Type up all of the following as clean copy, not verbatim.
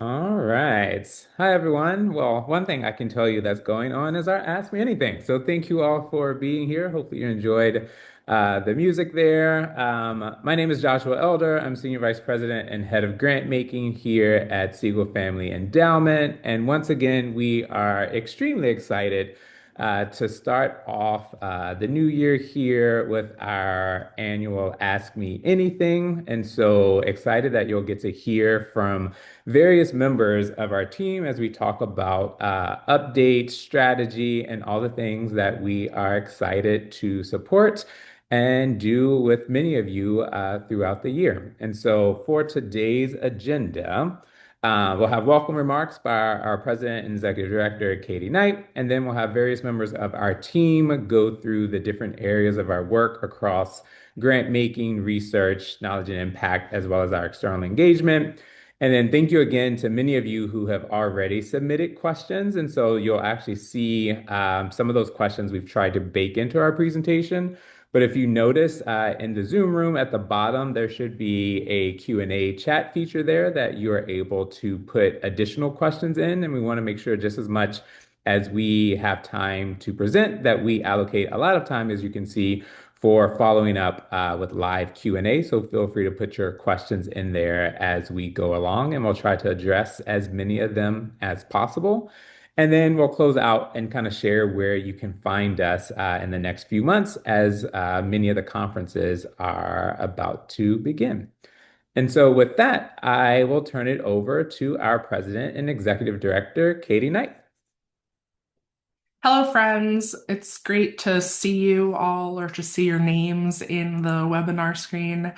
All right. Hi, everyone. Well, one thing I can tell you that's going on is our Ask Me Anything. So thank you all for being here. Hopefully you enjoyed the music there. My name is Joshua Elder. I'm Senior Vice President and Head of Grant Making here at Siegel Family Endowment. And once again, we are extremely excited to start off the new year here with our annual Ask Me Anything. And so excited that you'll get to hear from various members of our team as we talk about updates, strategy, and all the things that we are excited to support and do with many of you throughout the year. And so for today's agenda, we'll have welcome remarks by our President and Executive Director, Katie Knight, and then we'll have various members of our team go through the different areas of our work across grant making, research, knowledge and impact, as well as our external engagement. And then thank you again to many of you who have already submitted questions. And so you'll actually see some of those questions we've tried to bake into our presentation. But if you notice in the Zoom room at the bottom, there should be a Q&A chat feature there that you are able to put additional questions in. And we want to make sure just as much as we have time to present that we allocate a lot of time, as you can see, for following up with live Q&A. So feel free to put your questions in there as we go along, and we'll try to address as many of them as possible. And then we'll close out and kind of share where you can find us in the next few months as many of the conferences are about to begin. And so with that, I will turn it over to our President and Executive Director, Katie Knight. Hello, friends. It's great to see you all or to see your names in the webinar screen.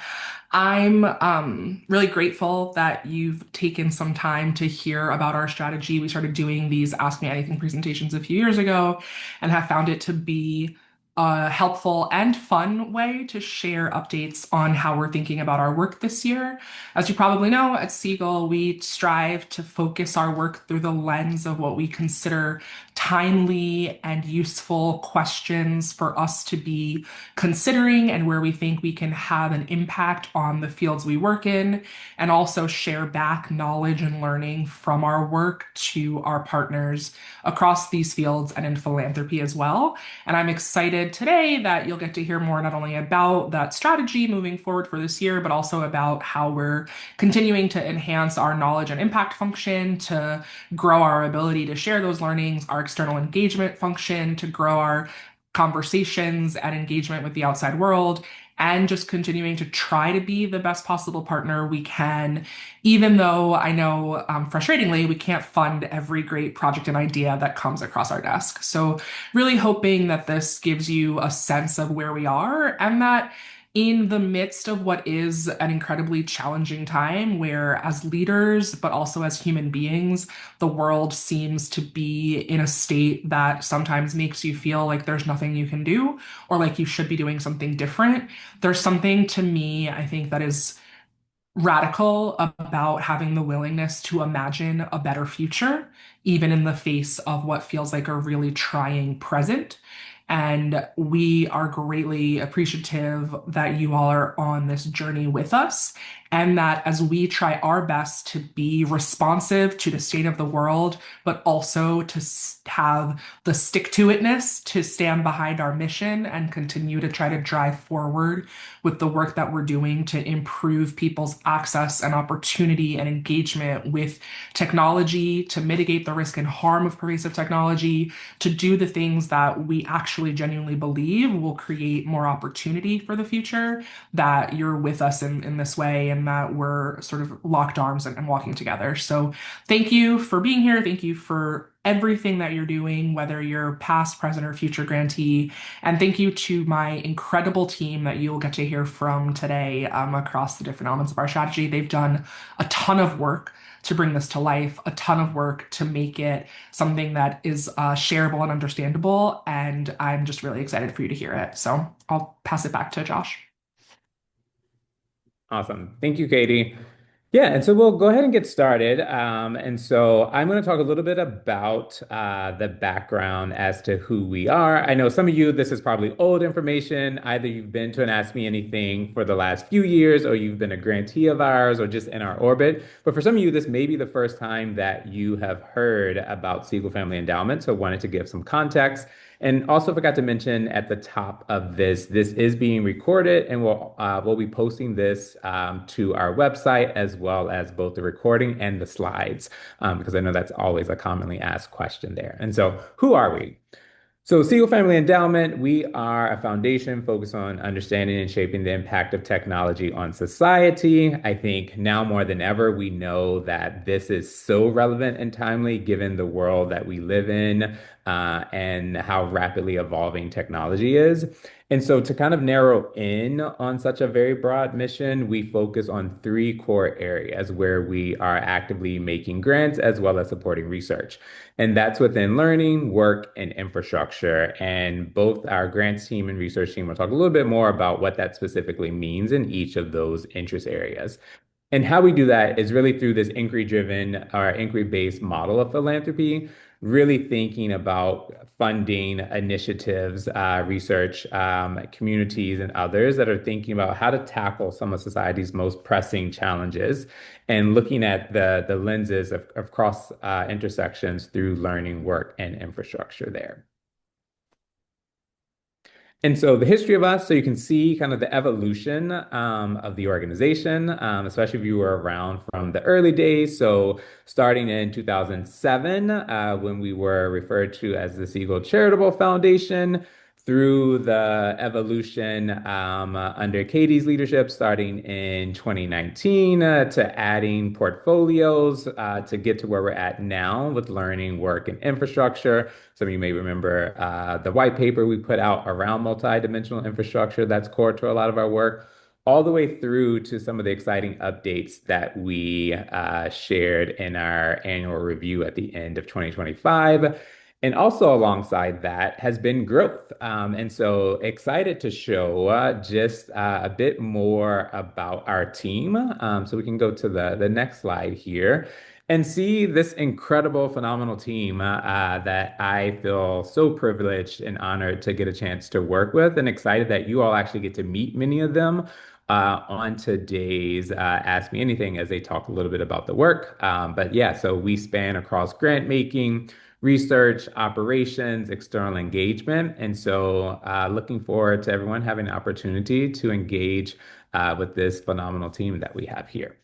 I'm really grateful that you've taken some time to hear about our strategy. We started doing these Ask Me Anything presentations a few years ago and have found it to be a helpful and fun way to share updates on how we're thinking about our work this year. As you probably know, at Siegel, we strive to focus our work through the lens of what we consider timely and useful questions for us to be considering and where we think we can have an impact on the fields we work in, and also share back knowledge and learning from our work to our partners across these fields and in philanthropy as well. And I'm excited today that you'll get to hear more not only about that strategy moving forward for this year, but also about how we're continuing to enhance our knowledge and impact function to grow our ability to share those learnings, our external engagement function to grow our conversations and engagement with the outside world, and just continuing to try to be the best possible partner we can, even though I know, frustratingly, we can't fund every great project and idea that comes across our desk. So, really hoping that this gives you a sense of where we are and that in the midst of what is an incredibly challenging time where as leaders but also as human beings the world seems to be in a state that sometimes makes you feel like there's nothing you can do or like you should be doing something different. There's something to me, I think, that is radical about having the willingness to imagine a better future, even in the face of what feels like a really trying present. And we are greatly appreciative that you all are on this journey with us, and that as we try our best to be responsive to the state of the world, but also to have the stick to itness to stand behind our mission and continue to try to drive forward with the work that we're doing to improve people's access and opportunity and engagement with technology, to mitigate the risk and harm of pervasive technology, to do the things that we actually genuinely believe will create more opportunity for the future, that you're with us in this way and that we're sort of locked arms and walking together. So thank you for being here. Thank you for everything that you're doing, whether you're past, present, or future grantee. And thank you to my incredible team that you'll get to hear from today across the different elements of our strategy. They've done a ton of work to bring this to life, a ton of work to make it something that is shareable and understandable. And I'm just really excited for you to hear it. So I'll pass it back to Josh. Awesome. Thank you, Katie. Yeah, and so we'll go ahead and get started. And so I'm going to talk a little bit about the background as to who we are. I know some of you, this is probably old information. Either you've been to an Ask Me Anything for the last few years, or you've been a grantee of ours, or just in our orbit. But for some of you, this may be the first time that you have heard about Siegel Family Endowment. So wanted to give some context. And also forgot to mention at the top of this, this is being recorded, and we'll be posting this to our website as well as both the recording and the slides, because I know that's always a commonly asked question there. And so, who are we? So, Siegel Family Endowment, we are a foundation focused on understanding and shaping the impact of technology on society. I think now more than ever, we know that this is so relevant and timely given the world that we live in, and how rapidly evolving technology is. And so, to kind of narrow in on such a very broad mission, we focus on three core areas where we are actively making grants as well as supporting research. And that's within learning, work, and infrastructure. And both our grants team and research team will talk a little bit more about what that specifically means in each of those interest areas. And how we do that is really through this inquiry driven or inquiry based model of philanthropy, really thinking about funding initiatives, research, communities, and others that are thinking about how to tackle some of society's most pressing challenges and looking at the lenses of cross intersections through learning, work, and infrastructure there. And so the history of us, so you can see kind of the evolution of the organization, especially if you were around from the early days. So starting in 2007, when we were referred to as the Siegel Charitable Foundation, through the evolution under Katie's leadership, starting in 2019, to adding portfolios to get to where we're at now with learning, work, and infrastructure. Some of you may remember the white paper we put out around multidimensional infrastructure that's core to a lot of our work, all the way through to some of the exciting updates that we shared in our annual review at the end of 2025. And also alongside that has been growth. And so excited to show just a bit more about our team. So we can go to the next slide here and see this incredible, phenomenal team that I feel so privileged and honored to get a chance to work with, and excited that you all actually get to meet many of them on today's Ask Me Anything as they talk a little bit about the work. But yeah, so we span across grant making, research, operations, external engagement. And so looking forward to everyone having an opportunity to engage with this phenomenal team that we have here.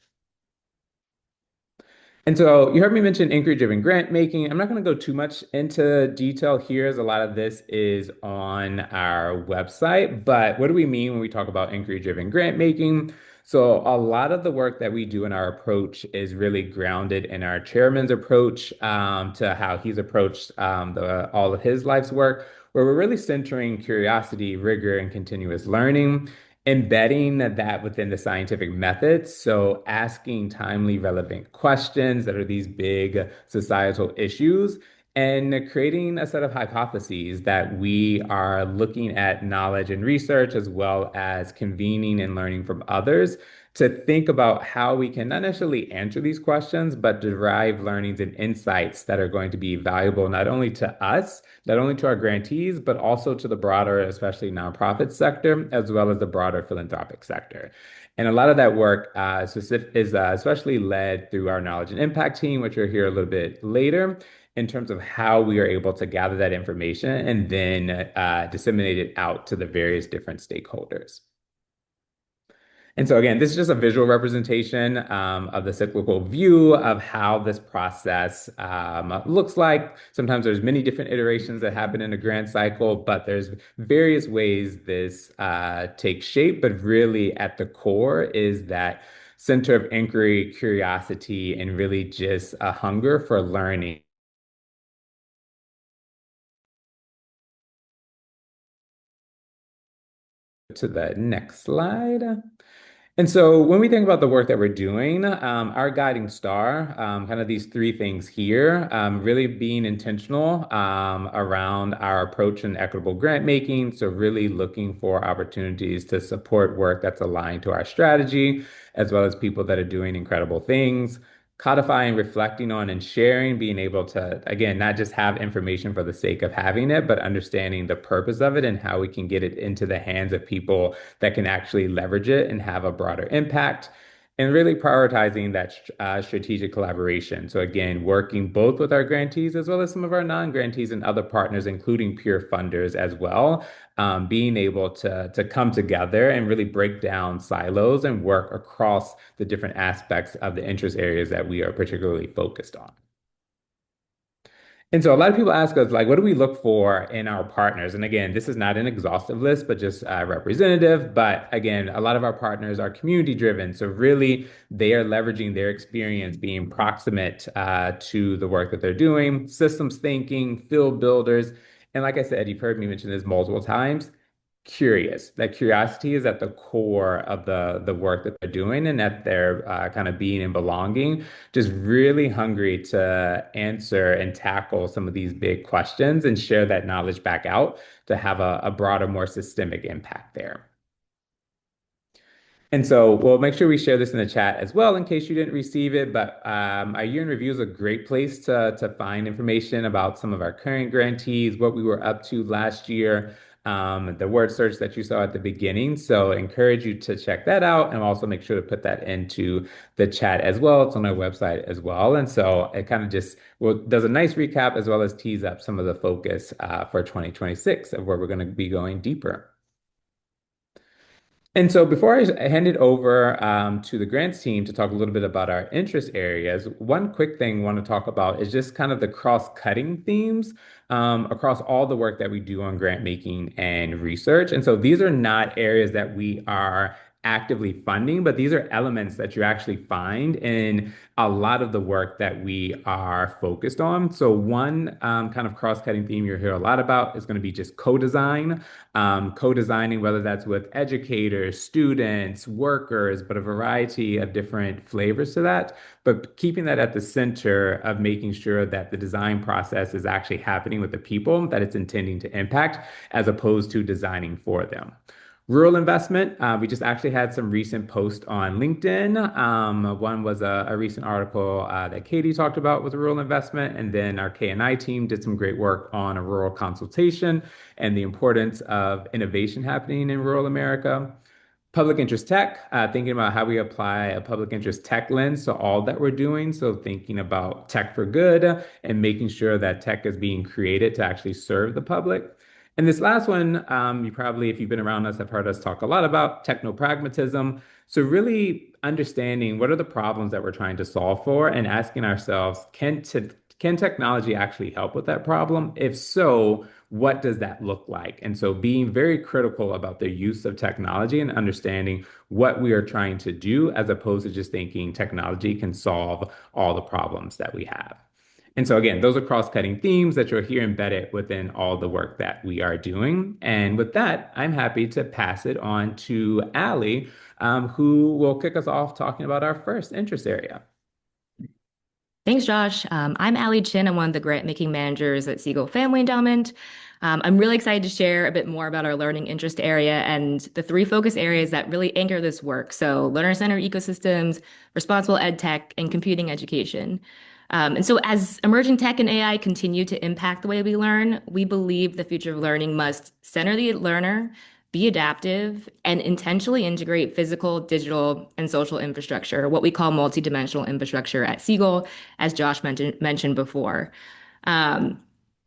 And so you heard me mention inquiry-driven grant making. I'm not going to go too much into detail here, as a lot of this is on our website. But what do we mean when we talk about inquiry-driven grant making? So a lot of the work that we do in our approach is really grounded in our chairman's approach to how he's approached all of his life's work, where we're really centering curiosity, rigor, and continuous learning, embedding that within the scientific methods. So asking timely, relevant questions that are these big societal issues, and creating a set of hypotheses that we are looking at knowledge and research as well as convening and learning from others to think about how we can not necessarily answer these questions, but derive learnings and insights that are going to be valuable not only to us, not only to our grantees, but also to the broader, especially nonprofit sector, as well as the broader philanthropic sector. And a lot of that work is especially led through our knowledge and impact team, which you'll hear a little bit later, in terms of how we are able to gather that information and then disseminate it out to the various different stakeholders. And so again, this is just a visual representation of the cyclical view of how this process looks like. Sometimes there's many different iterations that happen in a grant cycle, but there's various ways this takes shape. But really at the core is that center of inquiry, curiosity, and really just a hunger for learning. To the next slide. And so when we think about the work that we're doing, our guiding star, kind of these three things here, really being intentional around our approach in equitable grant making. So really looking for opportunities to support work that's aligned to our strategy, as well as people that are doing incredible things. Codifying, reflecting on, and sharing, being able to, again, not just have information for the sake of having it, but understanding the purpose of it and how we can get it into the hands of people that can actually leverage it and have a broader impact. And really prioritizing that strategic collaboration. So, again, working both with our grantees as well as some of our non-grantees and other partners, including peer funders as well, being able to come together and really break down silos and work across the different aspects of the interest areas that we are particularly focused on. And so a lot of people ask us, like, what do we look for in our partners? And again, this is not an exhaustive list, but just representative. But again, a lot of our partners are community driven. So really, they are leveraging their experience being proximate to the work that they're doing, systems thinking, field builders. And like I said, you've heard me mention this multiple times, curious. That curiosity is at the core of the work that they're doing and that they're kind of being and belonging, just really hungry to answer and tackle some of these big questions and share that knowledge back out to have a broader, more systemic impact there. And so we'll make sure we share this in the chat as well in case you didn't receive it. But our year in review is a great place to find information about some of our current grantees, what we were up to last year, the word search that you saw at the beginning. So I encourage you to check that out and also make sure to put that into the chat as well. It's on our website as well. And so it kind of just does a nice recap as well as tease up some of the focus for 2026 of where we're going to be going deeper. And so before I hand it over to the grants team to talk a little bit about our interest areas, one quick thing I want to talk about is just kind of the cross-cutting themes across all the work that we do on grant making and research. And so these are not areas that we are actively funding, but these are elements that you actually find in a lot of the work that we are focused on. So one kind of cross-cutting theme you'll hear a lot about is going to be just co-design, co-designing, whether that's with educators, students, workers, but a variety of different flavors to that. But keeping that at the center of making sure that the design process is actually happening with the people that it's intending to impact, as opposed to designing for them. Rural investment, we just actually had some recent posts on LinkedIn. One was a recent article that Katie talked about with rural investment, and then our K&I team did some great work on a rural consultation and the importance of innovation happening in rural America. Public interest tech, thinking about how we apply a public interest tech lens to all that we're doing. So thinking about tech for good and making sure that tech is being created to actually serve the public. And this last one, you probably, if you've been around us, have heard us talk a lot about technopragmatism. So really understanding what are the problems that we're trying to solve for and asking ourselves, can technology actually help with that problem? If so, what does that look like? And so being very critical about the use of technology and understanding what we are trying to do, as opposed to just thinking technology can solve all the problems that we have. And so again, those are cross-cutting themes that you'll hear embedded within all the work that we are doing. And with that, I'm happy to pass it on to Allie, who will kick us off talking about our first interest area. Thanks, Josh. I'm Allie Chin. I'm one of the grant making managers at Siegel Family Endowment. I'm really excited to share a bit more about our learning interest area and the three focus areas that really anchor this work. So, learner-centered ecosystems, responsible ed tech, and computing education. And so, as emerging tech and AI continue to impact the way we learn, we believe the future of learning must center the learner, be adaptive, and intentionally integrate physical, digital, and social infrastructure, what we call multidimensional infrastructure at Siegel, as Josh mentioned before. Um,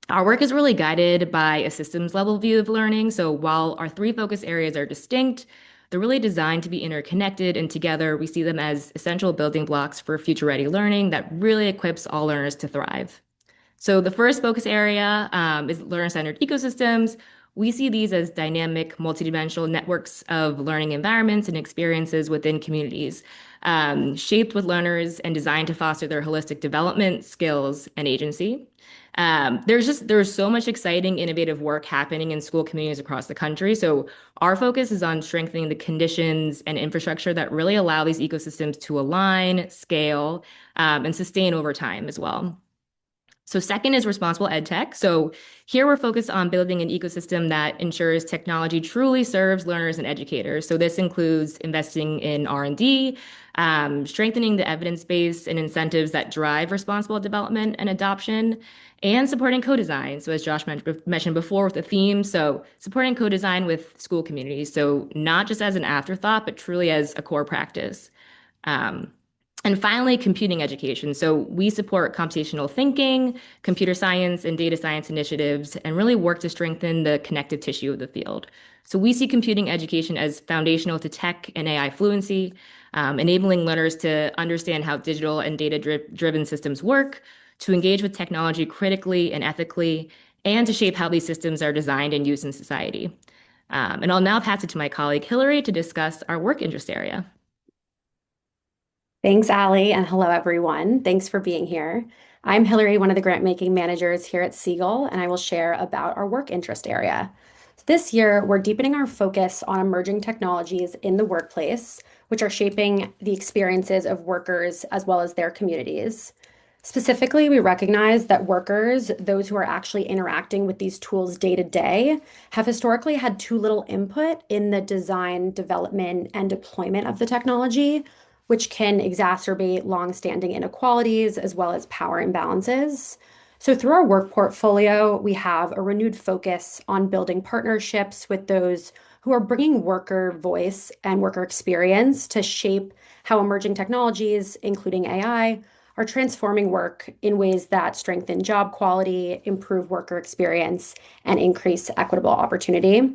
our work is really guided by a systems level view of learning. So while our three focus areas are distinct, they're really designed to be interconnected, and together we see them as essential building blocks for future ready learning that really equips all learners to thrive. So the first focus area is learner-centered ecosystems. We see these as dynamic, multidimensional networks of learning environments and experiences within communities. shaped with learners and designed to foster their holistic development, skills, and agency. There's so much exciting, innovative work happening in school communities across the country. So our focus is on strengthening the conditions and infrastructure that really allow these ecosystems to align, scale, and sustain over time as well. So second is responsible ed tech. So here we're focused on building an ecosystem that ensures technology truly serves learners and educators. So this includes investing in R&D, strengthening the evidence base and incentives that drive responsible development and adoption, and supporting co-design. So as Josh mentioned before with the theme, so supporting co-design with school communities. So not just as an afterthought, but truly as a core practice. Um, and finally, computing education. So we support computational thinking, computer science, and data science initiatives, and really work to strengthen the connective tissue of the field. So we see computing education as foundational to tech and AI fluency, enabling learners to understand how digital and data-driven systems work, to engage with technology critically and ethically, and to shape how these systems are designed and used in society. And I'll now pass it to my colleague Hillary to discuss our work interest area. Thanks, Allie, and hello, everyone. Thanks for being here. I'm Hillary, one of the grant making managers here at Siegel, and I will share about our work interest area. This year, we're deepening our focus on emerging technologies in the workplace, which are shaping the experiences of workers as well as their communities. Specifically, we recognize that workers, those who are actually interacting with these tools day to day, have historically had too little input in the design, development, and deployment of the technology, which can exacerbate longstanding inequalities as well as power imbalances. So, through our work portfolio, we have a renewed focus on building partnerships with those who are bringing worker voice and worker experience to shape how emerging technologies, including AI, are transforming work in ways that strengthen job quality, improve worker experience, and increase equitable opportunity.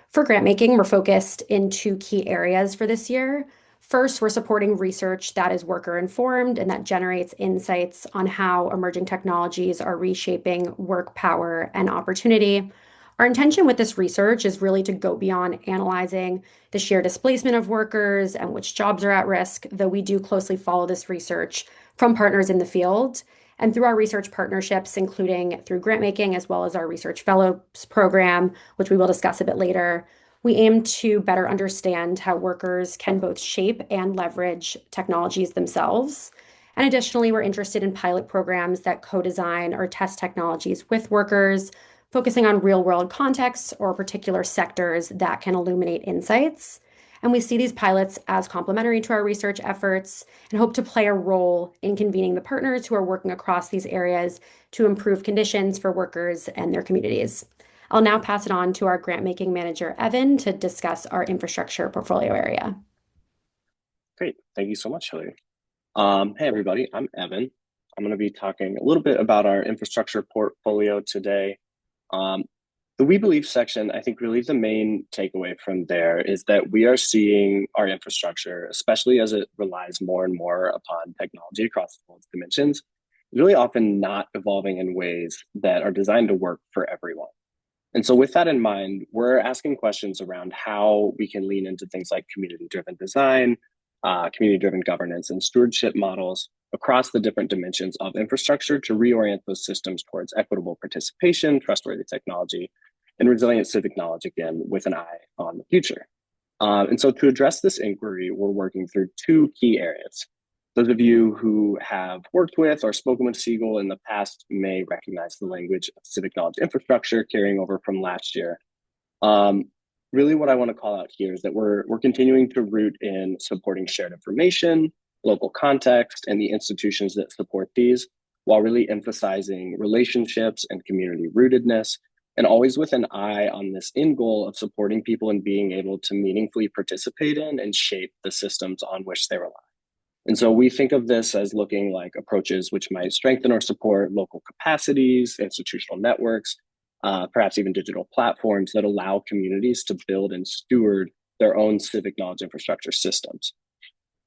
For grant making, we're focused in two key areas for this year. First, we're supporting research that is worker informed and that generates insights on how emerging technologies are reshaping work power and opportunity. Our intention with this research is really to go beyond analyzing the sheer displacement of workers and which jobs are at risk, though we do closely follow this research from partners in the field. And through our research partnerships, including through grant making as well as our research fellows program, which we will discuss a bit later, we aim to better understand how workers can both shape and leverage technologies themselves. And additionally, we're interested in pilot programs that co-design or test technologies with workers, focusing on real-world contexts or particular sectors that can illuminate insights. And we see these pilots as complementary to our research efforts and hope to play a role in convening the partners who are working across these areas to improve conditions for workers and their communities. I'll now pass it on to our grant making manager, Evan, to discuss our infrastructure portfolio area. Great. Thank you so much, Hillary. Hey, everybody. I'm Evan. I'm going to be talking a little bit about our infrastructure portfolio today. The We Believe section, I think really the main takeaway from there is that we are seeing our infrastructure, especially as it relies more and more upon technology across all its dimensions, really often not evolving in ways that are designed to work for everyone. And so with that in mind, we're asking questions around how we can lean into things like community-driven design, community-driven governance, and stewardship models across the different dimensions of infrastructure to reorient those systems towards equitable participation, trustworthy technology, and resilient civic knowledge, again, with an eye on the future. And so to address this inquiry, we're working through two key areas. Those of you who have worked with or spoken with Siegel in the past may recognize the language of civic knowledge infrastructure carrying over from last year. Really what I want to call out here is that we're continuing to root in supporting shared information, local context, and the institutions that support these, while really emphasizing relationships and community rootedness, and always with an eye on this end goal of supporting people and being able to meaningfully participate in and shape the systems on which they rely. And so we think of this as looking like approaches which might strengthen or support local capacities, institutional networks, perhaps even digital platforms that allow communities to build and steward their own civic knowledge infrastructure systems.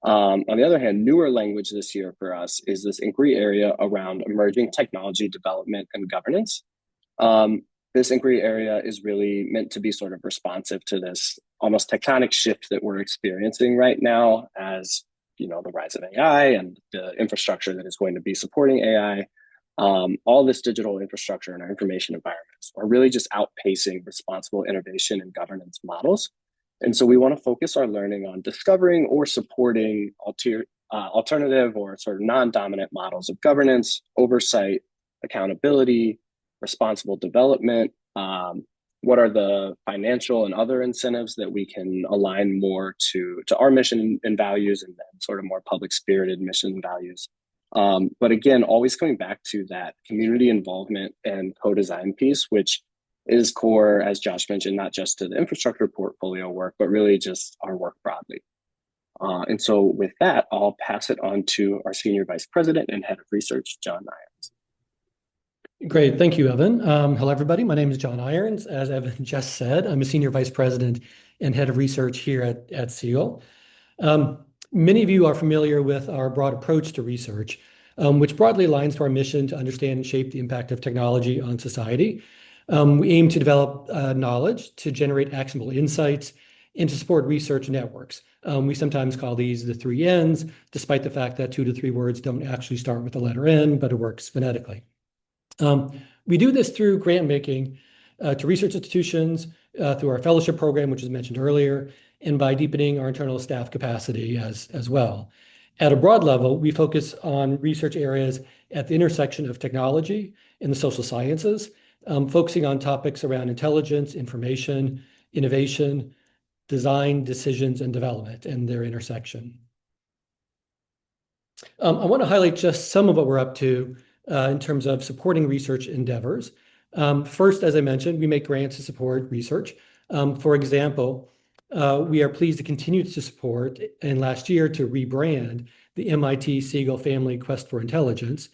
On the other hand, newer language this year for us is this inquiry area around emerging technology development and governance. This inquiry area is really meant to be sort of responsive to this almost tectonic shift that we're experiencing right now as the rise of AI and the infrastructure that is going to be supporting AI. All this digital infrastructure and our information environments are really just outpacing responsible innovation and governance models. And so we want to focus our learning on discovering or supporting alternative or sort of non-dominant models of governance, oversight, accountability, responsible development. What are the financial and other incentives that we can align more to our mission and values, and then sort of more public spirited mission and values. But again, always coming back to that community involvement and co-design piece, which is core, as Josh mentioned, not just to the infrastructure portfolio work, but really just our work broadly. And so with that, I'll pass it on to our Senior Vice President and Head of Research, John Irons. Great. Thank you, Evan. Hello, everybody. My name is John Irons. As Evan just said, I'm a Senior Vice President and Head of Research here at Siegel. Many of you are familiar with our broad approach to research, which broadly aligns to our mission to understand and shape the impact of technology on society. We aim to develop knowledge, to generate actionable insights, and to support research networks. We sometimes call these the 3 N's, despite the fact that 2 to 3 words don't actually start with the letter N, but it works phonetically. We do this through grant making to research institutions, through our fellowship program, which was mentioned earlier, and by deepening our internal staff capacity as well. At a broad level, we focus on research areas at the intersection of technology and the social sciences, focusing on topics around intelligence, information, innovation, design, decisions, and development, and their intersection. I want to highlight just some of what we're up to in terms of supporting research endeavors. First, as I mentioned, we make grants to support research. For example, we are pleased to continue to support, and last year to rebrand, the MIT Siegel Family Quest for Intelligence.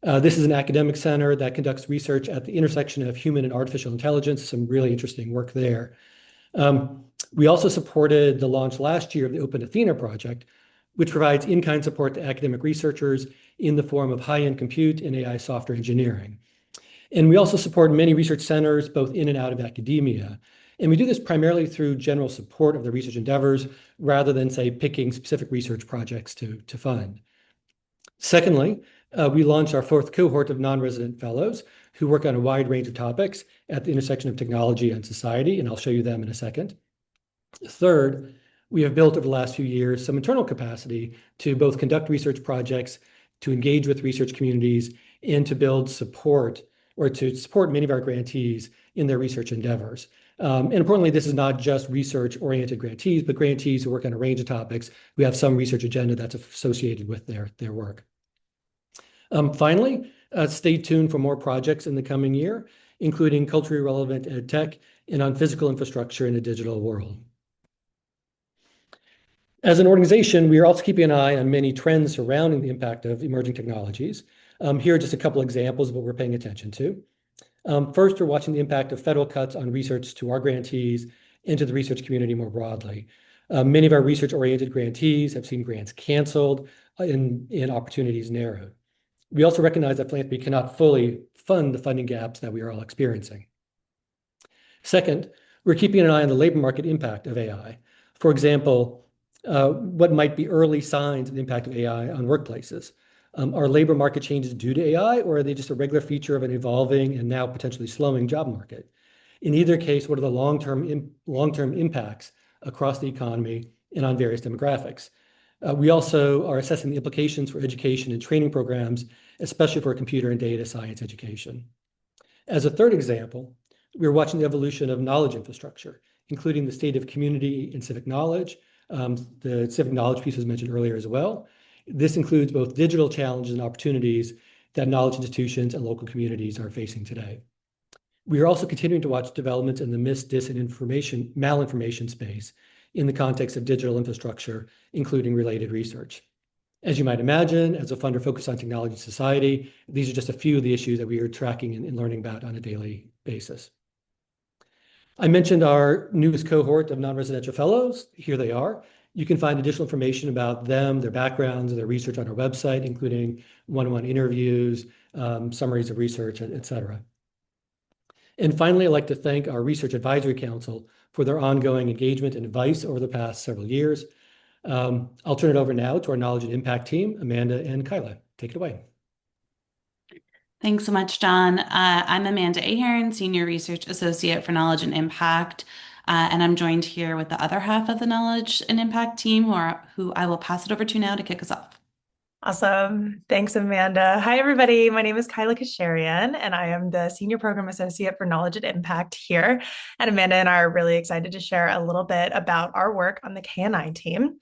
This is an academic center that conducts research at the intersection of human and artificial intelligence, some really interesting work there. We also supported the launch last year of the Open Athena project, which provides in-kind support to academic researchers in the form of high-end compute and AI software engineering. And we also support many research centers, both in and out of academia. And we do this primarily through general support of the research endeavors, rather than, say, picking specific research projects to fund. Secondly, we launched our 4th cohort of non-resident fellows who work on a wide range of topics at the intersection of technology and society, and I'll show you them in a second. Third, we have built over the last few years some internal capacity to both conduct research projects, to engage with research communities, and to build support, or to support many of our grantees in their research endeavors. And importantly, this is not just research-oriented grantees, but grantees who work on a range of topics. We have some research agenda that's associated with their work. Finally, stay tuned for more projects in the coming year, including culturally relevant ed tech and on physical infrastructure in a digital world. As an organization, we are also keeping an eye on many trends surrounding the impact of emerging technologies. Here are just a couple examples of what we're paying attention to. First, we're watching the impact of federal cuts on research to our grantees and to the research community more broadly. Many of our research-oriented grantees have seen grants canceled and opportunities narrowed. We also recognize that philanthropy cannot fully fund the funding gaps that we are all experiencing. Second, we're keeping an eye on the labor market impact of AI. For example, what might be early signs of the impact of AI on workplaces? Are labor market changes due to AI, or are they just a regular feature of an evolving and now potentially slowing job market? In either case, what are the long-term impacts across the economy and on various demographics? We also are assessing the implications for education and training programs, especially for computer and data science education. As a third example, we're watching the evolution of knowledge infrastructure, including the state of community and civic knowledge. The civic knowledge piece was mentioned earlier as well. This includes both digital challenges and opportunities that knowledge institutions and local communities are facing today. We are also continuing to watch developments in the dis, and malinformation space in the context of digital infrastructure, including related research. As you might imagine, as a funder focused on technology and society, these are just a few of the issues that we are tracking and learning about on a daily basis. I mentioned our newest cohort of non-residential fellows. Here they are. You can find additional information about them, their backgrounds, their research on our website, including one-on-one interviews, summaries of research, et cetera. And finally, I'd like to thank our Research Advisory Council for their ongoing engagement and advice over the past several years. I'll turn it over now to our Knowledge and Impact team, Amanda and Kyla. Take it away. Thanks so much, John. I'm Amanda Ahern, Senior Research Associate for Knowledge and Impact, and I'm joined here with the other half of the Knowledge and Impact team, who I will pass it over to now to kick us off. Awesome. Thanks, Amanda. Hi, everybody. My name is Kyla Kasharian, and I am the Senior Program Associate for Knowledge and Impact here. And Amanda and I are really excited to share a little bit about our work on the K&I team.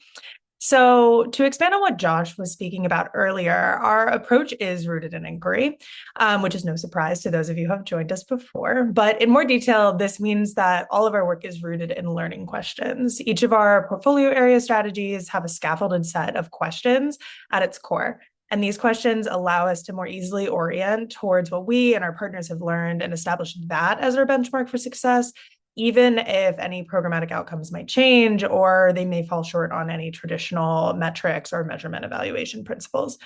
So, to expand on what Josh was speaking about earlier, our approach is rooted in inquiry, which is no surprise to those of you who have joined us before. But in more detail, this means that all of our work is rooted in learning questions. Each of our portfolio area strategies have a scaffolded set of questions at its core. And these questions allow us to more easily orient towards what we and our partners have learned and establish that as our benchmark for success, even if any programmatic outcomes might change or they may fall short on any traditional metrics or measurement evaluation principles.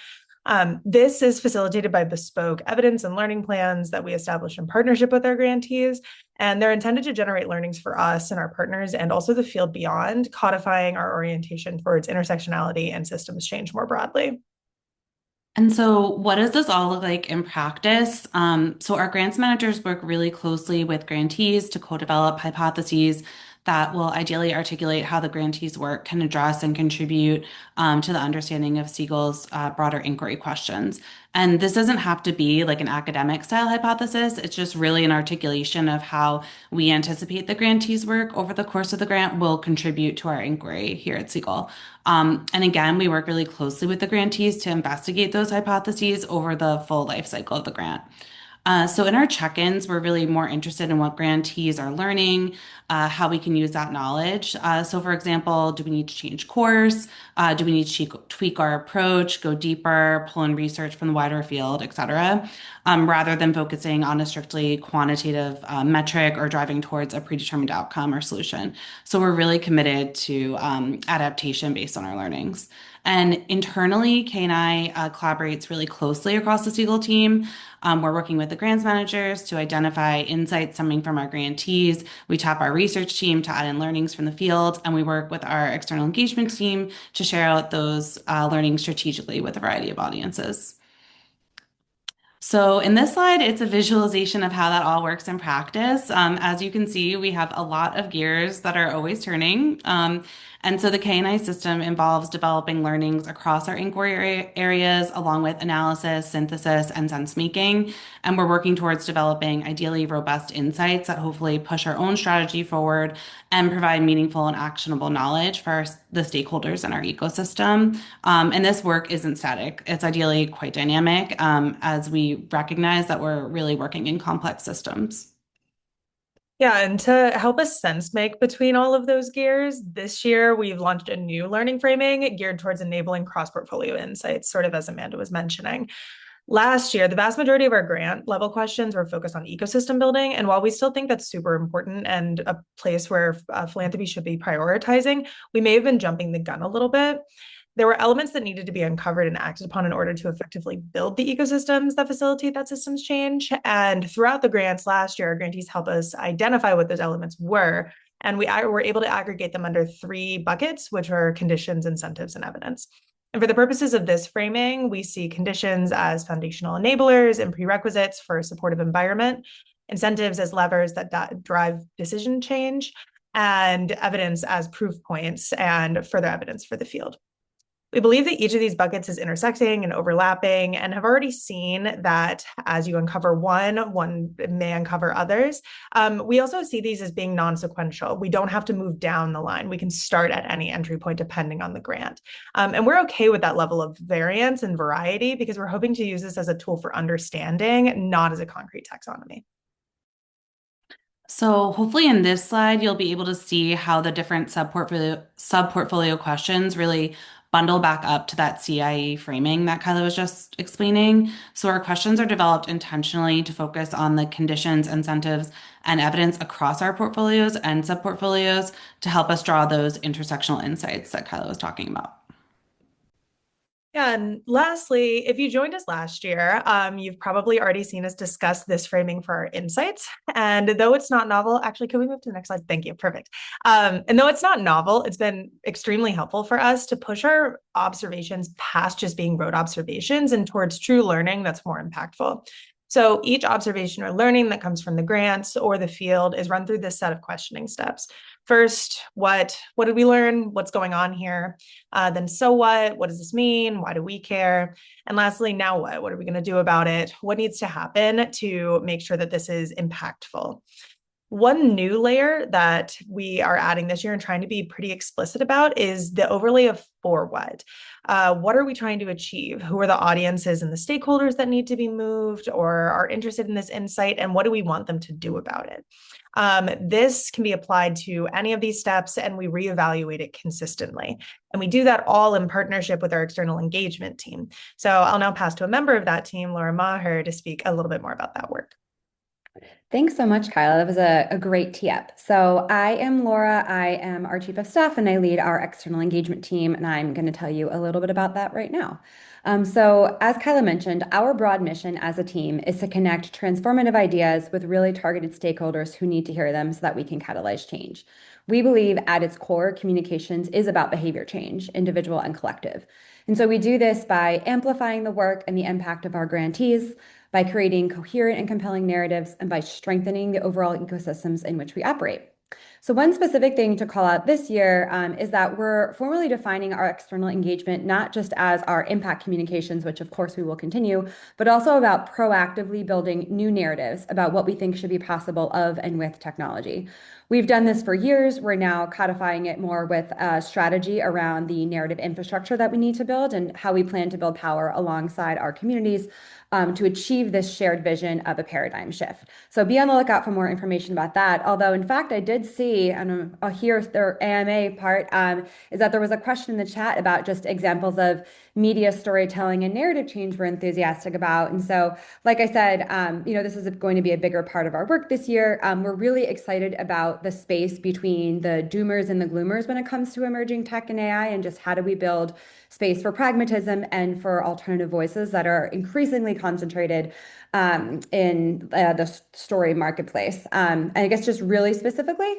This is facilitated by bespoke evidence and learning plans that we establish in partnership with our grantees, and they're intended to generate learnings for us and our partners and also the field beyond, codifying our orientation towards intersectionality and systems change more broadly. And so, what does this all look like in practice? So, our grants managers work really closely with grantees to co-develop hypotheses that will ideally articulate how the grantees' work can address and contribute to the understanding of Siegel's broader inquiry questions. And this doesn't have to be like an academic style hypothesis. It's just really an articulation of how we anticipate the grantees' work over the course of the grant will contribute to our inquiry here at Siegel. And again, we work really closely with the grantees to investigate those hypotheses over the full life cycle of the grant. So in our check-ins, we're really more interested in what grantees are learning, how we can use that knowledge. So for example, do we need to change course? Do we need to tweak our approach, go deeper, pull in research from the wider field, et cetera, rather than focusing on a strictly quantitative metric or driving towards a predetermined outcome or solution. So we're really committed to adaptation based on our learnings. And internally, K&I collaborates really closely across the Siegel team. We're working with the grants managers to identify insights stemming from our grantees. We tap our research team to add in learnings from the field, and we work with our external engagement team to share out those learnings strategically with a variety of audiences. So in this slide, it's a visualization of how that all works in practice. As you can see, we have a lot of gears that are always turning. And so the K&I system involves developing learnings across our inquiry areas, along with analysis, synthesis, and sense making. And we're working towards developing ideally robust insights that hopefully push our own strategy forward and provide meaningful and actionable knowledge for the stakeholders in our ecosystem. And this work isn't static. It's ideally quite dynamic, as we recognize that we're really working in complex systems. Yeah, and to help us sense make between all of those gears, this year we've launched a new learning framing geared towards enabling cross-portfolio insights, sort of as Amanda was mentioning. Last year, the vast majority of our grant level questions were focused on ecosystem building. And while we still think that's super important and a place where philanthropy should be prioritizing, we may have been jumping the gun a little bit. There were elements that needed to be uncovered and acted upon in order to effectively build the ecosystems that facilitate that systems change. And throughout the grants last year, our grantees helped us identify what those elements were. And we were able to aggregate them under 3 buckets, which are conditions, incentives, and evidence. And for the purposes of this framing, we see conditions as foundational enablers and prerequisites for a supportive environment, incentives as levers that drive decision change, and evidence as proof points and further evidence for the field. We believe that each of these buckets is intersecting and overlapping, and have already seen that as you uncover one may uncover others. We also see these as being non-sequential. We don't have to move down the line. We can start at any entry point depending on the grant. And we're okay with that level of variance and variety because we're hoping to use this as a tool for understanding, not as a concrete taxonomy. So hopefully in this slide, you'll be able to see how the different sub-portfolio questions really bundle back up to that CIE framing that Kyla was just explaining. So our questions are developed intentionally to focus on the conditions, incentives, and evidence across our portfolios and sub-portfolios to help us draw those intersectional insights that Kyla was talking about. Yeah, and lastly, if you joined us last year, you've probably already seen us discuss this framing for our insights. And though it's not novel, actually, can we move to the next slide? Thank you. Perfect. And though it's not novel, it's been extremely helpful for us to push our observations past just being rote observations and towards true learning that's more impactful. So each observation or learning that comes from the grants or the field is run through this set of questioning steps. First, what did we learn? What's going on here? Then so what? What does this mean? Why do we care? And lastly, now what? What are we going to do about it? What needs to happen to make sure that this is impactful? One new layer that we are adding this year and trying to be pretty explicit about is the overlay of for what. What are we trying to achieve? Who are the audiences and the stakeholders that need to be moved or are interested in this insight? And what do we want them to do about it? This can be applied to any of these steps, and we reevaluate it consistently. And we do that all in partnership with our external engagement team. So I'll now pass to a member of that team, Laura Maher, to speak a little bit more about that work. Thanks so much, Kyla. That was a great tee up. So I am Laura. I am our chief of staff and I lead our external engagement team. And I'm going to tell you a little bit about that right now. So as Kyla mentioned, our broad mission as a team is to connect transformative ideas with really targeted stakeholders who need to hear them so that we can catalyze change. We believe at its core, communications is about behavior change, individual and collective. And so we do this by amplifying the work and the impact of our grantees, by creating coherent and compelling narratives, and by strengthening the overall ecosystems in which we operate. So one specific thing to call out this year is that we're formally defining our external engagement, not just as our impact communications, which of course we will continue, but also about proactively building new narratives about what we think should be possible of and with technology. We've done this for years. We're now codifying it more with a strategy around the narrative infrastructure that we need to build and how we plan to build power alongside our communities to achieve this shared vision of a paradigm shift. So be on the lookout for more information about that. Although, in fact, I did see, and I'll hear their AMA part, is that there was a question in the chat about just examples of media storytelling and narrative change we're enthusiastic about. And so, like I said, this is going to be a bigger part of our work this year. We're really excited about the space between the doomers and the gloomers when it comes to emerging tech and AI, and just how do we build space for pragmatism and for alternative voices that are increasingly concentrated in the story marketplace. And I guess just really specifically,